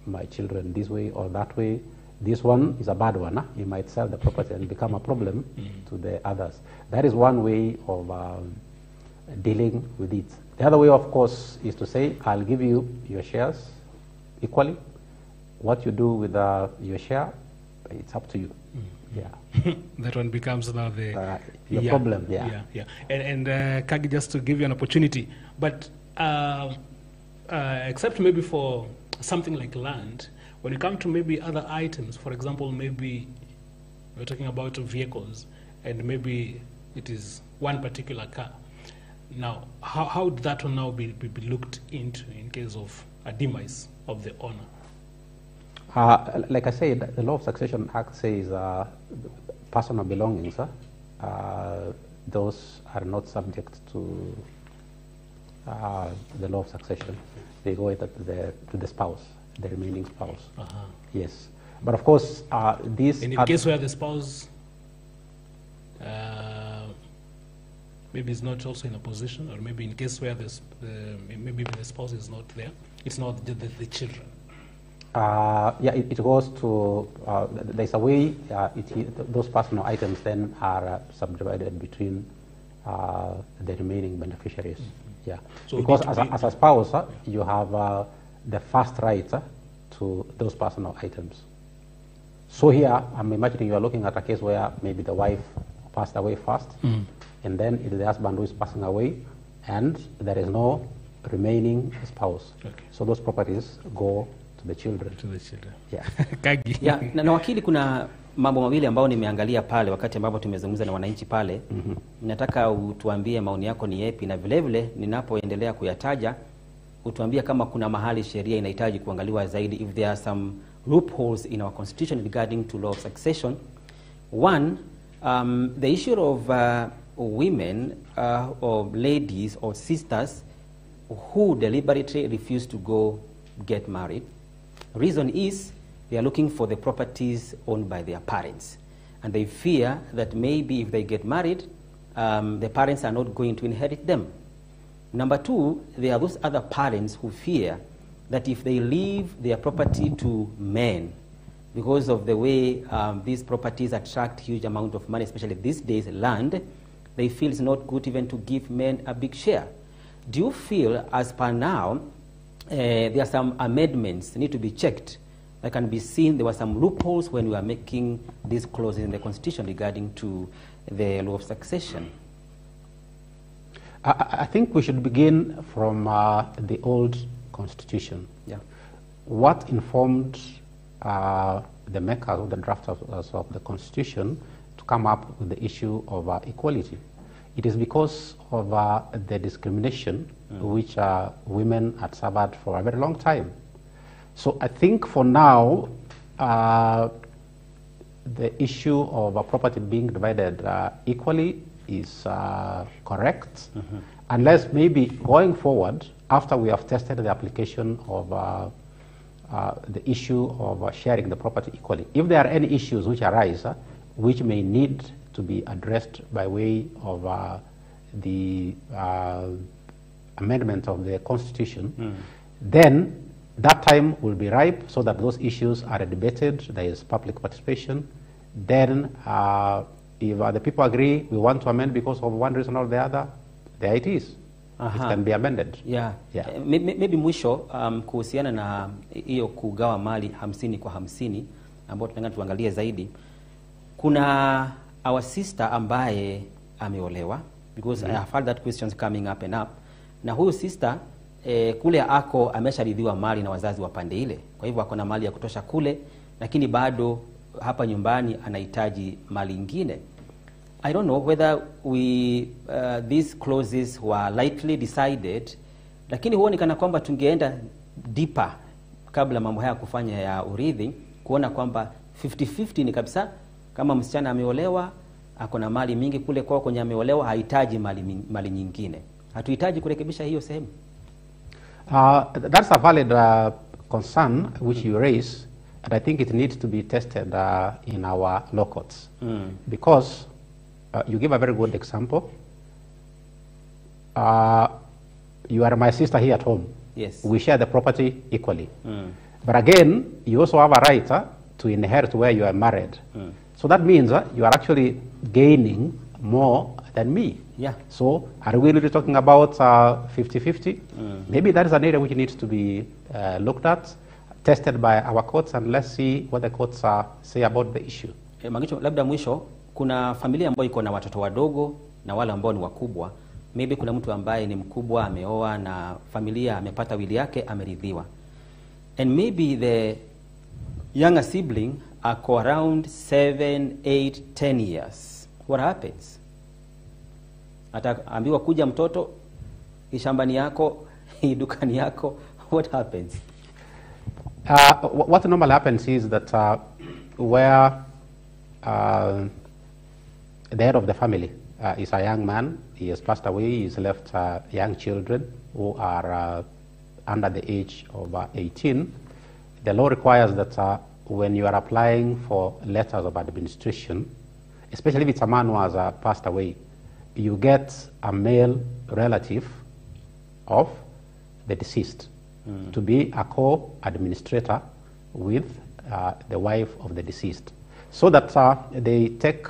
my children this way or that way, this one is a bad one. You might sell the property and become a problem to the others. That is one way of dealing with it. The other way, of course, is to say, I'll give you your shares equally. What you do with your share, it's up to you. Yeah. That one becomes now the your problem. Yeah. And Kagi, just to give you an opportunity, but except maybe for something like land, when you come to maybe other items, for example, maybe we're talking about vehicles, and maybe it is one particular car. Now, how would that one now be looked into in case of a demise of the owner? Like I said, the Law of Succession Act says personal belongings, those are not subject to the law of succession. They go to the spouse, the remaining spouse. Yes. But of course, these... And in case where the spouse maybe is not also in a position, or maybe in case where maybe the spouse is not there, it's not the children. Yeah, it goes to, there's a way those personal items then are subdivided between the remaining beneficiaries. Yeah, So because it as a spouse, you have the first right to those personal items. So here, I'm imagining you are looking at a case where maybe the wife passed away first, and then it is the husband who is passing away, and there is no remaining spouse. So those properties go to the children. To the children. Yeah. Kagi. Yeah, na wakili, kuna mambo mawili ambayo nimeangalia pale wakati ambapo tumezungumza na wananchi pale. Nataka utuambie maoni yako ni yapi, na vile vile ninapoendelea kuyataja utuambie kama kuna mahali sheria inahitaji kuangaliwa zaidi, if there are some loopholes in our constitution regarding to law of succession. One, the issue of women or ladies or sisters who deliberately refuse to go get married. Reason is they are looking for the properties owned by their parents, and they fear that maybe if they get married, the parents are not going to inherit them. Number two, there are those other parents who fear that if they leave their property to men, because of the way these properties attract huge amount of money, especially these days, land, they feel it's not good even to give men a big share. Do you feel, as per now, there are some amendments that need to be checked that can be seen? There were some loopholes when we were making these clauses in the Constitution regarding to the law of succession. I think we should begin from the old Constitution. Yeah. What informed the makers or the drafters of the Constitution to come up with the issue of equality? It is because of the discrimination which women had suffered for a very long time. So I think for now, the issue of property being divided equally is correct, unless maybe going forward, after we have tested the application of the issue of sharing the property equally, if there are any issues which arise which may need to be addressed by way of the amendment of the Constitution, then that time will be ripe so that those issues are debated, there is public participation. Then if the people agree we want to amend because of one reason or the other, there it is. It can be amended. Yeah. Maybe mwisho kuhusiana na hiyo kugawa mali 50 kwa 50 ambao tunataka tuangalie zaidi. Kuna our sister ambaye ameolewa, because I have heard that questions coming up and up. Na huyu sister kule ako amesharidhiwa mali na wazazi wa pande ile. Kwa hivyo ako na mali ya kutosha kule, lakini bado hapa nyumbani anahitaji mali nyingine. I don't know whether these clauses were lightly decided, lakini huoni kana kwamba tungeenda deeper kabla mambo haya kufanya ya urithi, kuona kwamba 50-50 ni kabisa, kama msichana ameolewa ako na mali mingi kule kwao kwenye ameolewa, hahitaji mali nyingine. Hatuhitaji kurekebisha hiyo sehemu. That's a valid concern which you raise, and I think it needs to be tested in our law courts. Because you give a very good example. You are my sister here at home. Yes. We share the property equally. But again, you also have a right to inherit where you are married. So that means you are actually gaining more than me. Yeah. So are we really talking about 50-50? Maybe that is an area which needs to be looked at, tested by our courts, and let's see what the courts say about the issue. Magicho, labda mwisho, kuna familia ambayo iko na watoto wadogo na wale ambao ni wakubwa. Maybe kuna mtu ambaye ni mkubwa ameoa na familia amepata wili yake ameridhiwa. And maybe the younger sibling ako around 7, 8, 10 years. What happens? Ataambiwa kuja mtoto, ishambani yako, dukani yako, what happens? What normally happens is that where the head of the family is a young man. He has passed away. He's left young children who are under the age of 18. The law requires that when you are applying for letters of administration, especially if it's a man who has passed away, you get a male relative of the deceased to be a co-administrator with the wife of the deceased, so that they take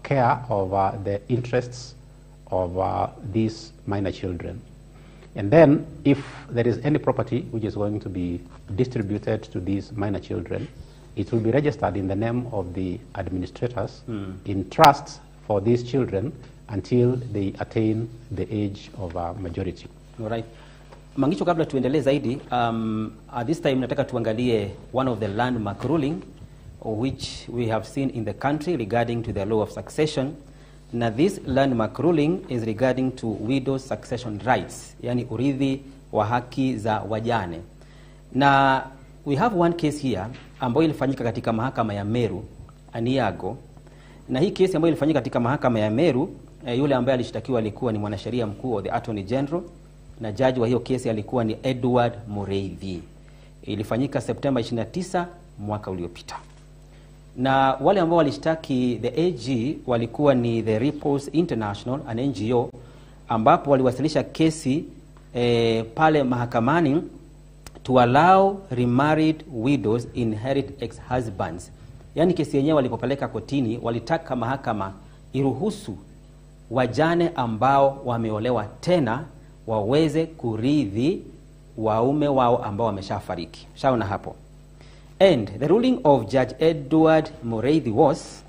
care of the interests of these minor children. And then if there is any property which is going to be distributed to these minor children, it will be registered in the name of the administrators in trusts for these children until they attain the age of majority. All right. Mangicho, kabla tuendelee zaidi, at this time nataka tuangalie one of the landmark ruling which we have seen in the country regarding to the law of succession. Now this landmark ruling is regarding to widows succession rights, yani urithi wa haki za wajane. Na we have one case here ambayo ilifanyika katika mahakama ya Meru, Aniago. Na hii kesi ambayo ilifanyika katika mahakama ya Meru, yule ambaye alishtakiwa alikuwa ni mwanasheria mkuu wa the Attorney General, na jaji wa hiyo kesi alikuwa ni Edward Mureithi. Ilifanyika Septemba 29 mwaka uliopita. Na wale ambao walishtaki the AG walikuwa ni the Ripples International, an NGO, ambapo waliwasilisha kesi pale mahakamani to allow remarried widows inherit ex-husbands. Yani kesi yenyewe walipopeleka kotini, walitaka mahakama iruhusu wajane ambao wameolewa tena waweze kurithi waume wao ambao wameshafariki. Shaona hapo. And the ruling of Judge Edward Mureithi was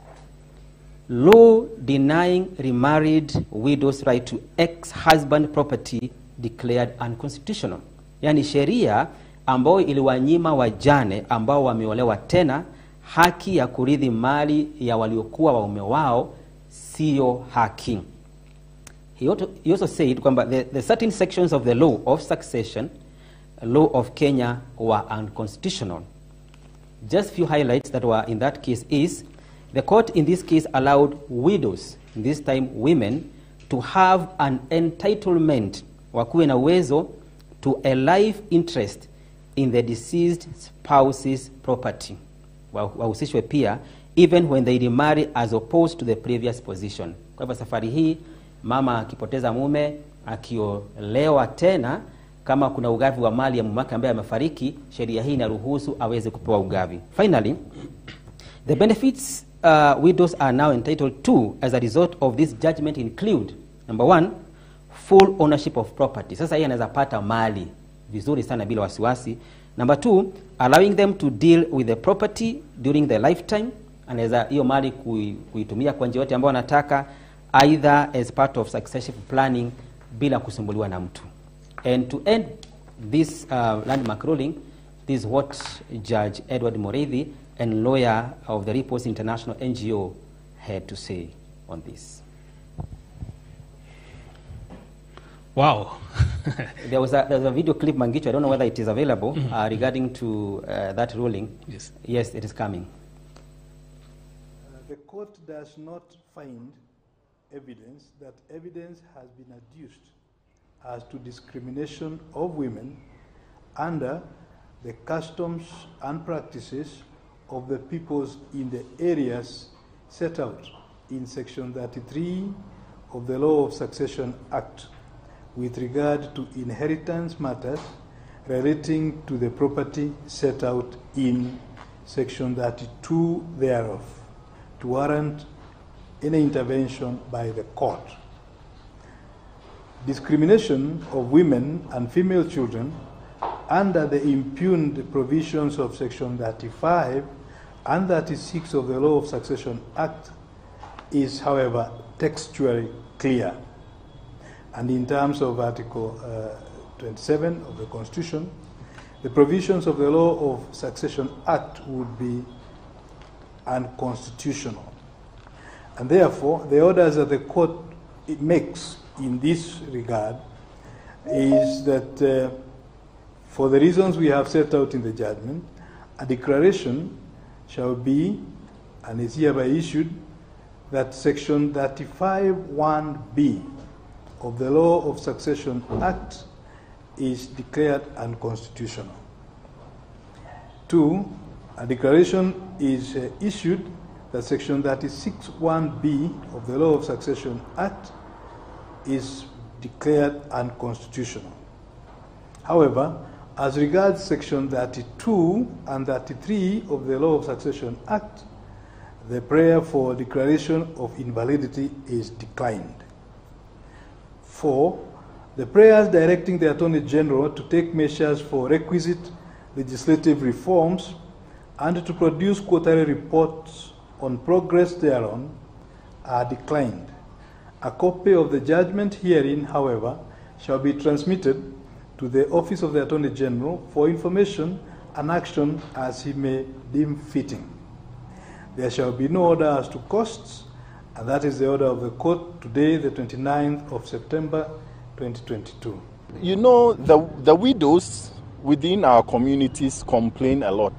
law denying remarried widows right to ex-husband property declared unconstitutional. Yani sheria ambayo iliwanyima wajane ambao wameolewa tena haki ya kurithi mali ya waliokuwa waume wao sio haki. He also said kwamba the certain sections of the law of succession, law of Kenya, were unconstitutional. Just few highlights that were in that case is the court in this case allowed widows, this time women, to have an entitlement, wakuwe na uwezo, to a life interest in the deceased spouse's property. Wahusishwe pia even when they remarry as opposed to the previous position. Kwa hivyo safari hii mama akipoteza mume, akiolewa tena, kama kuna ugavi wa mali ya mume wake ambaye amefariki, sheria hii inaruhusu aweze kupewa ugavi. Finally, the benefits widows are now entitled to as a result of this judgment include, number 1, full ownership of property. Sasa yeye anaweza pata mali vizuri sana bila wasiwasi. Number 2, allowing them to deal with the property during their lifetime. Anaweza hiyo mali kuitumia kwa njia yote ambayo anataka, either as part of succession planning bila kusumbuliwa na mtu. And to end this landmark ruling, this is what Judge Edward Mureithi and lawyer of the Ripples International NGO had to say on this. Wow. There was a video clip, Mangicho, I don't know whether it is available, regarding to that ruling. Yes. Yes, it is coming. The court does not find evidence that evidence has been adduced as to discrimination of women under the customs and practices of the peoples in the areas set out in Section 33 of the Law of Succession Act with regard to inheritance matters relating to the property set out in Section 32 thereof to warrant any intervention by the court. Discrimination of women and female children under the impugned provisions of Section 35 and 36 of the Law of Succession Act is, however, textually clear. And in terms of Article 27 of the Constitution, the provisions of the Law of Succession Act would be unconstitutional. And therefore, the orders that the court makes in this regard is that for the reasons we have set out in the judgment, a declaration shall be and is hereby issued that Section 35(1)(b) of the Law of Succession Act is declared unconstitutional. 2, a declaration is issued that Section 36(1)(b) of the Law of Succession Act is declared unconstitutional. However, as regards Section 32 and 33 of the Law of Succession Act, the prayer for declaration of invalidity is declined. 4, the prayers directing the Attorney General to take measures for requisite legislative reforms and to produce quarterly reports on progress thereon are declined. A copy of the judgment herein, however, shall be transmitted to the Office of the Attorney General for information and action as he may deem fitting. There shall be no order as to costs, and that is the order of the court today, the 29th of September, 2022. You know, the widows within our communities complain a lot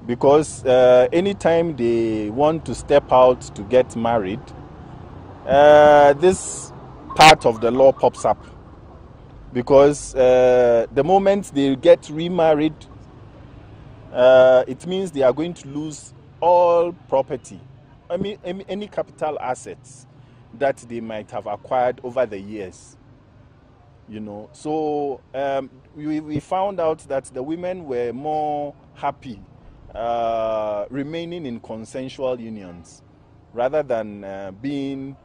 because anytime they want to step out to get married, this part of the law pops up. Because the moment they get remarried, it means they are going to lose all property, I mean, any capital assets that they might have acquired over the years. You know, so we found out that the women were more happy remaining in consensual unions rather than being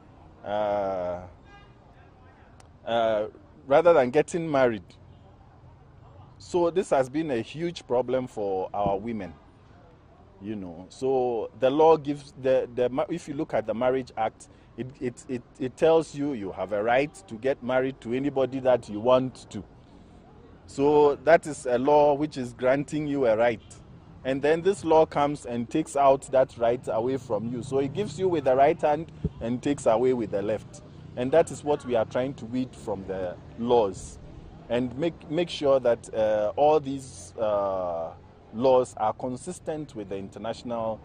rather than getting married. So this has been a huge problem for our women, you know. So the law gives if you look at the Marriage Act, it tells you you have a right to get married to anybody that you want to. So that is a law which is granting you a right. And then this law comes and takes out that right away from you. So it gives you with the right hand and takes away with the left. And that is what we are trying to weed from the laws and make sure that all these laws are consistent with the international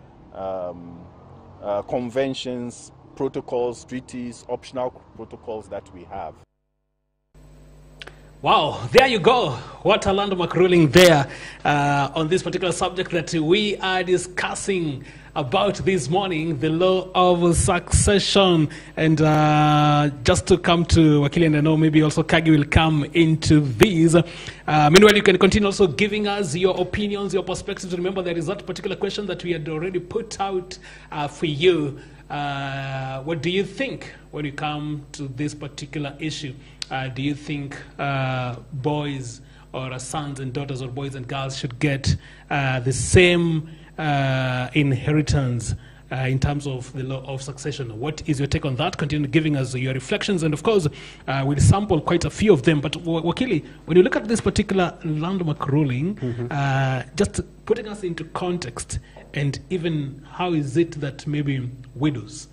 conventions, protocols, treaties, optional protocols that we have. Wow, there you go. What a landmark ruling there on this particular subject that we are discussing about this morning, the law of succession. And just to come to Wakili, and I know maybe also Kagi will come into these. Meanwhile, you can continue also giving us your opinions, your perspectives. Remember, there is that particular question that we had already put out for you. What do you think when you come to this particular issue? Do you think boys or sons and daughters or boys and girls should get the same inheritance in terms of the law of succession? What is your take on that? Continue giving us your reflections, and of course we'll sample quite a few of them. But Wakili, when you look at this particular landmark ruling, just putting us into context, and even how is it that maybe widows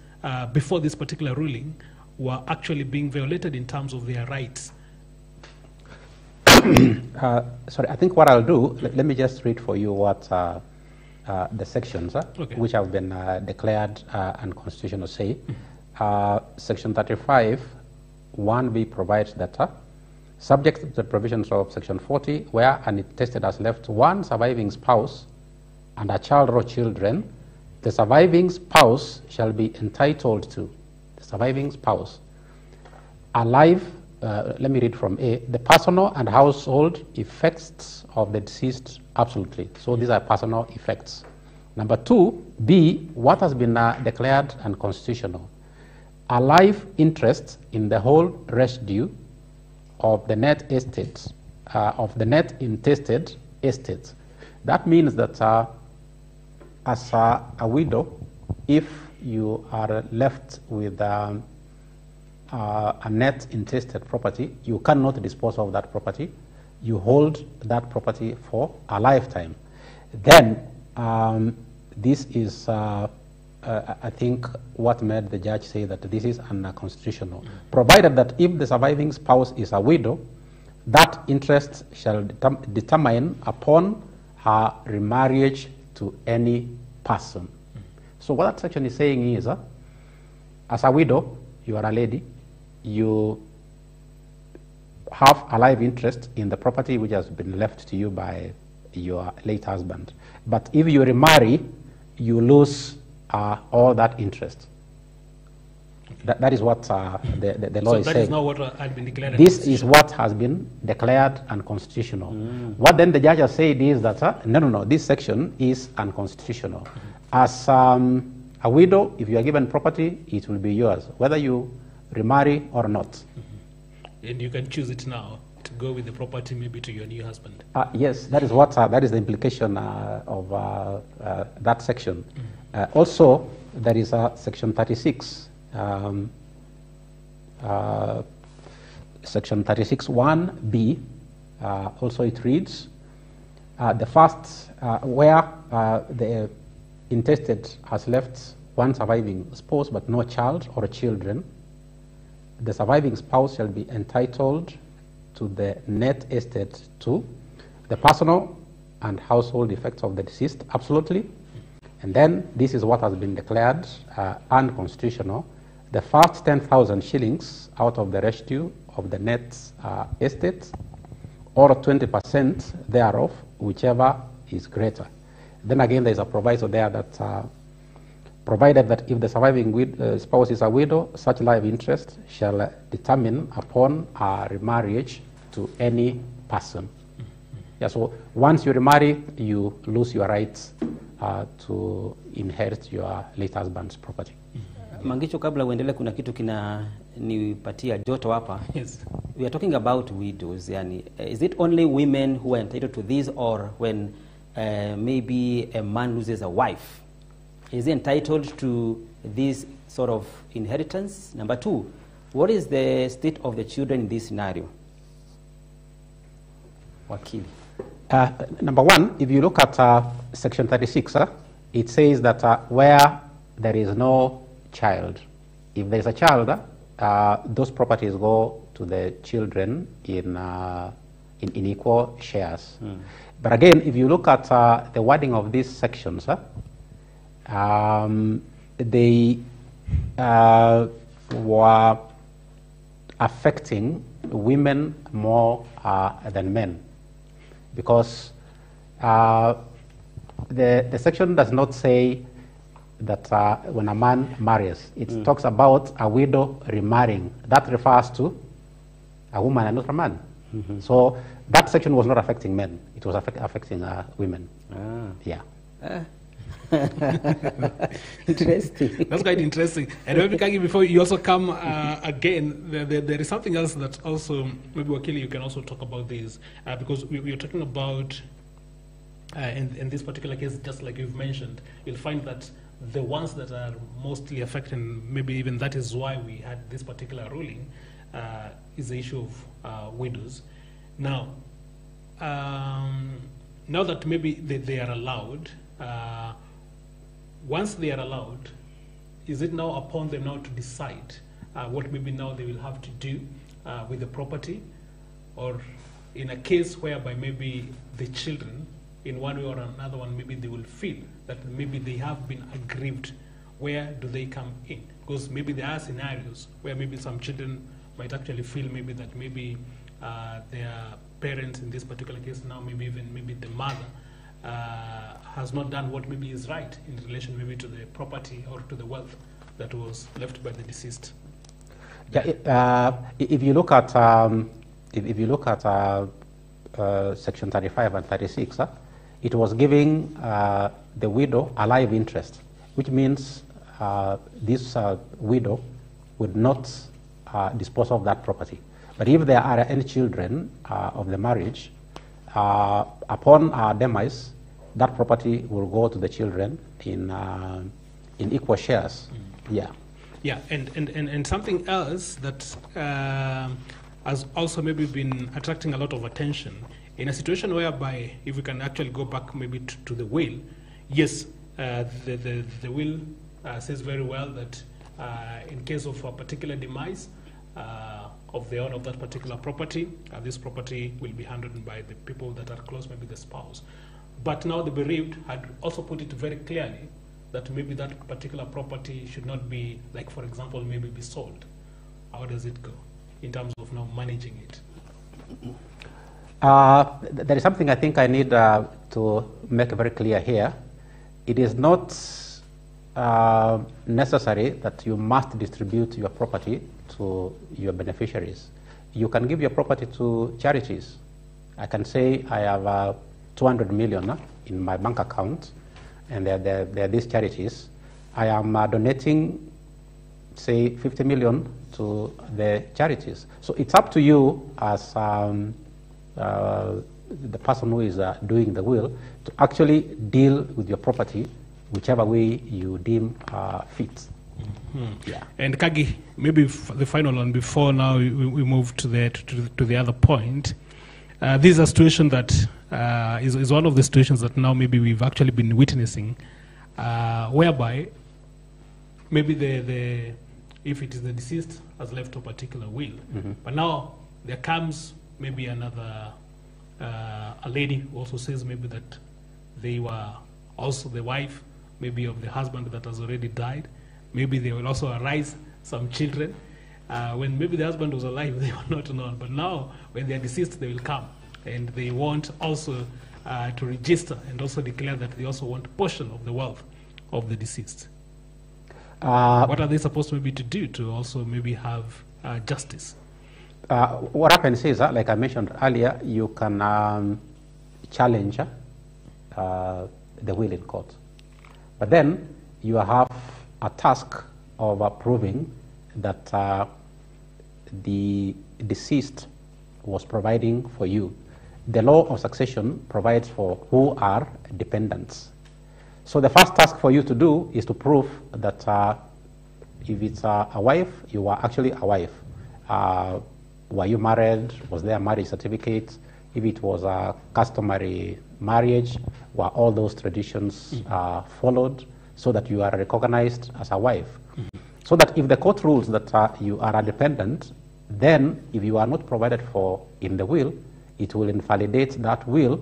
before this particular ruling were actually being violated in terms of their rights? Sorry, I think what I'll do, let me just read for you what the sections which have been declared unconstitutional say. Section 35(1)(b) provides that subject to the provisions of Section 40, where an intestate has left one surviving spouse and a child or children, the surviving spouse shall be entitled to, the surviving spouse, alive, let me read from A, the personal and household effects of the deceased absolutely. So these are personal effects. Number 2, B, what has been declared unconstitutional, a life interest in the whole residue of the net estate, of the net intestate estate. That means that as a widow, if you are left with a net intestate property, you cannot dispose of that property. You hold that property for a lifetime. Then this is, I think, what made the judge say that this is unconstitutional, provided that if the surviving spouse is a widow, that interest shall determine upon her remarriage to any person. So what that section is saying is as a widow, you are a lady, you have a life interest in the property which has been left to you by your late husband. But if you remarry, you lose all that interest. That is what the law is saying. So that is not what had been declared. This is what has been declared unconstitutional. What then the judge has said is that, no, this section is unconstitutional. As a widow, if you are given property, it will be yours, whether you remarry or not. And you can choose it now to go with the property maybe to your new husband. Yes, that is what that is the implication of that section. Also, there is section 36. Section 36(1)(b). Also, it reads: the first where the intestate has left one surviving spouse but no child or children, the surviving spouse shall be entitled to the net estate to the personal and household effects of the deceased, absolutely. And then this is what has been declared unconstitutional. The first 10,000 shillings out of the residue of the net estate, or 20% thereof, whichever is greater. Then again, there is a proviso there that provided that if the surviving spouse is a widow, such life interest shall determine upon remarriage to any person. Yeah, so once you remarry, you lose your rights to inherit your late husband's property. Mangicho, kabla uendelee, kuna kitu kinanipatia joto hapa. Yes. We are talking about widows. Yani, is it only women who are entitled to this, or when maybe a man loses a wife, is he entitled to this sort of inheritance? Number two, what is the state of the children in this scenario? Wakili. Number one, if you look at section 36, it says that where there is no child, if there is a child, those properties go to the children in equal shares. But again, if you look at the wording of these sections, they were affecting women more than men, because the section does not say that when a man marries, it talks about a widow remarrying. That refers to a woman and not a man. So that section was not affecting men, it was affecting women. Yeah. Interesting. That's quite interesting. And maybe, Kagi, before you also come again, there is something else that also, maybe Wakili, you can also talk about this, because we are talking about, in this particular case, just like you've mentioned, you'll find that the ones that are mostly affected, maybe even that is why we had this particular ruling, is the issue of widows. Now, now that maybe they are allowed, once they are allowed, is it now upon them now to decide what maybe now they will have to do with the property? Or in a case whereby maybe the children, in one way or another one, maybe they will feel that maybe they have been aggrieved, where do they come in? Because maybe there are scenarios where maybe some children might actually feel maybe that maybe their parents, in this particular case now, maybe even maybe the mother, has not done what maybe is right in relation maybe to the property or to the wealth that was left by the deceased. Yeah, if you look at section 35 and 36, it was giving the widow a live interest, which means this widow would not dispose of that property. But if there are any children of the marriage, upon demise, that property will go to the children in equal shares. Yeah. Yeah, and something else that has also maybe been attracting a lot of attention, in a situation whereby, if we can actually go back maybe to the will, yes, the will says very well that in case of a particular demise of the owner of that particular property, this property will be handled by the people that are close, maybe the spouse. But now the bereaved had also put it very clearly that maybe that particular property should not be, like for example, maybe be sold? How does it go in terms of now managing it? There is something I think I need to make very clear here. It is not necessary that you must distribute your property to your beneficiaries. You can give your property to charities. I can say I have 200 million in my bank account, and there are these charities. I am donating, say, 50 million to the charities. So it's up to you as the person who is doing the will to actually deal with your property whichever way you deem fit. Yeah. And Kagi, maybe the final one before now we move to the other point. This is a situation that is one of the situations that now maybe we've actually been witnessing, whereby maybe if it is the deceased has left a particular will, but now there comes maybe another a lady who also says maybe that they were also the wife maybe of the husband that has already died. Maybe there will also arise some children. When maybe the husband was alive, they were not known. But now, when they are deceased, they will come. And they want also to register and also declare that they also want a portion of the wealth of the deceased. What are they supposed to maybe to do to also maybe have justice? What happens is, like I mentioned earlier, you can challenge the will in court. But then you have a task of proving that the deceased was providing for you. The law of succession provides for who are dependents. So the first task for you to do is to prove that if it's a wife, you are actually a wife. Were you married? Was there a marriage certificate? If it was a customary marriage, were all those traditions followed so that you are recognized as a wife? So that if the court rules that you are a dependent, then if you are not provided for in the will, it will invalidate that will,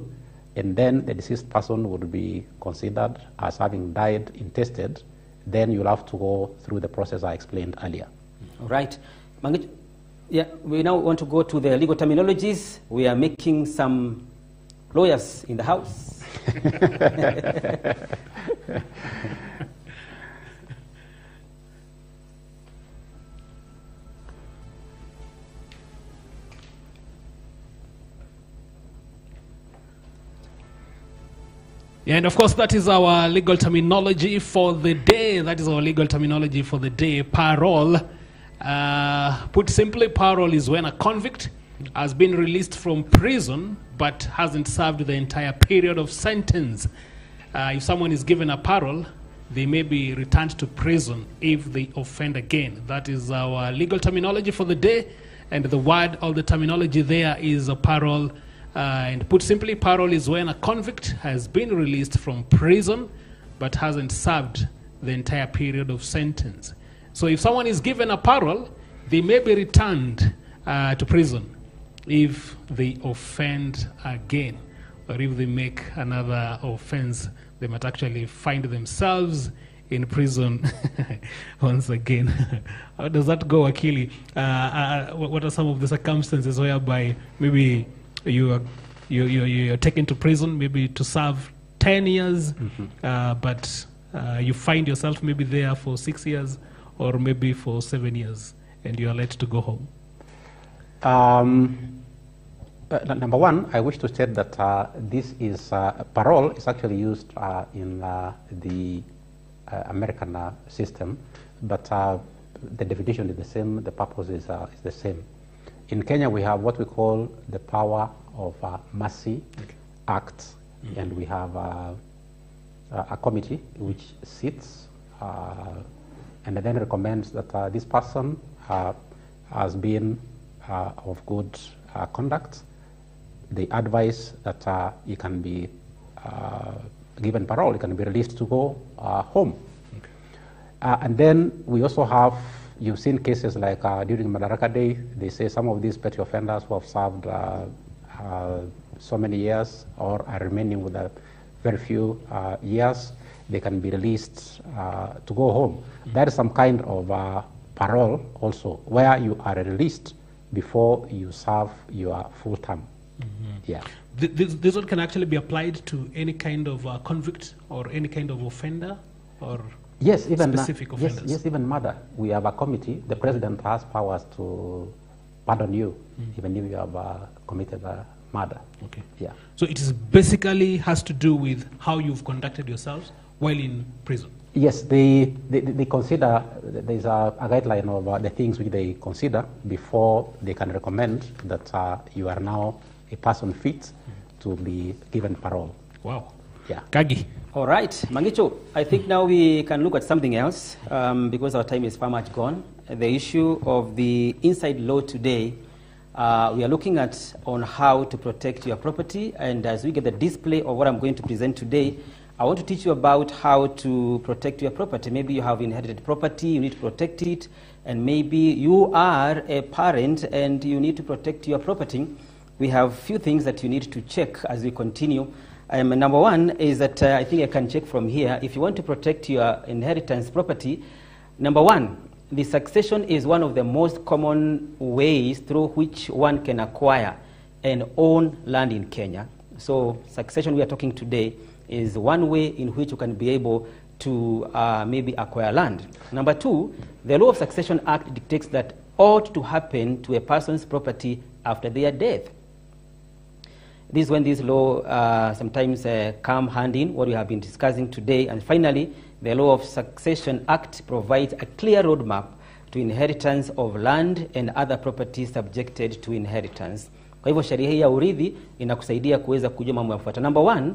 and then the deceased person would be considered as having died intestate. Then you'll have to go through the process I explained earlier. All right. Yeah, we now want to go to the legal terminologies. We are making some lawyers in the house. Yeah, and of course, that is our legal terminology for the day. That is our legal terminology for the day. Parole. Put simply, parole is when a convict has been released from prison but hasn't served the entire period of sentence. If someone is given a parole, they may be returned to prison if they offend again. That is our legal terminology for the day, and the word of the terminology there is a parole. And put simply, parole is when a convict has been released from prison but hasn't served the entire period of sentence. So if someone is given a parole, they may be returned to prison if they offend again, or if they make another offense, they might actually find themselves in prison once again. How does that go, Akili? What are some of the circumstances whereby maybe you're taken to prison, maybe to serve 10 years, but you find yourself maybe there for 6 years, or maybe for 7 years, and you are let to go home? Number one, I wish to state that this is parole is actually used in the American system, but the definition is the same, the purpose is the same. In Kenya, we have what we call the Power of Mercy Act, and we have a committee which sits and then recommends that this person has been of good conduct. They advise that he can be given parole, he can be released to go home. And then we also have, you've seen cases like during Madaraka Day, they say some of these petty offenders who have served so many years or are remaining with a very few years, they can be released to go home. There is some kind of parole also, where you are released before you serve your full term. Yeah. This one can actually be applied to any kind of convict or any kind of offender, or yes, even specific offenders? Yes, even murder. We have a committee. The president has powers to pardon you, even if you have committed a murder. Okay. Yeah. So it is basically has to do with how you've conducted yourselves while in prison. Yes, they consider, there's a guideline of the things which they consider before they can recommend that you are now a person fit to be given parole. Wow. Yeah. Kagi. All right, Mangicho, I think now we can look at something else because our time is far much gone. The issue of the inside law today, we are looking at on how to protect your property, and as we get the display of what I'm going to present today, I want to teach you about how to protect your property. Maybe you have inherited property, you need to protect it, and maybe you are a parent and you need to protect your property. We have a few things that you need to check as we continue. Number one is that I think I can check from here. If you want to protect your inheritance property, number one, the succession is one of the most common ways through which one can acquire and own land in Kenya. So succession we are talking today is one way in which you can be able to maybe acquire land. Number two, the Law of Succession Act dictates that ought to happen to a person's property after their death. This is when this law sometimes come hand in, what we have been discussing today. And finally, the Law of Succession Act provides a clear roadmap to inheritance of land and other properties subjected to inheritance. Kwa hivyo sheria hii ya urithi inakusaidia kuweza kujua mambo yafuata. Number one,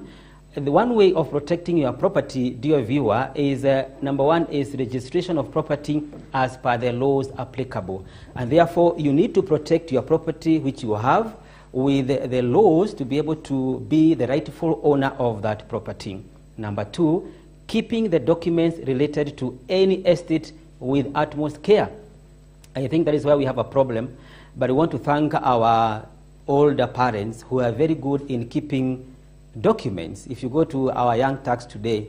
the one way of protecting your property, dear viewer, is number one is registration of property as per the laws applicable. And therefore, you need to protect your property which you have with the laws to be able to be the rightful owner of that property. Number two, keeping the documents related to any estate with utmost care. I think that is where we have a problem, but we want to thank our older parents who are very good in keeping documents. If you go to our young tax today,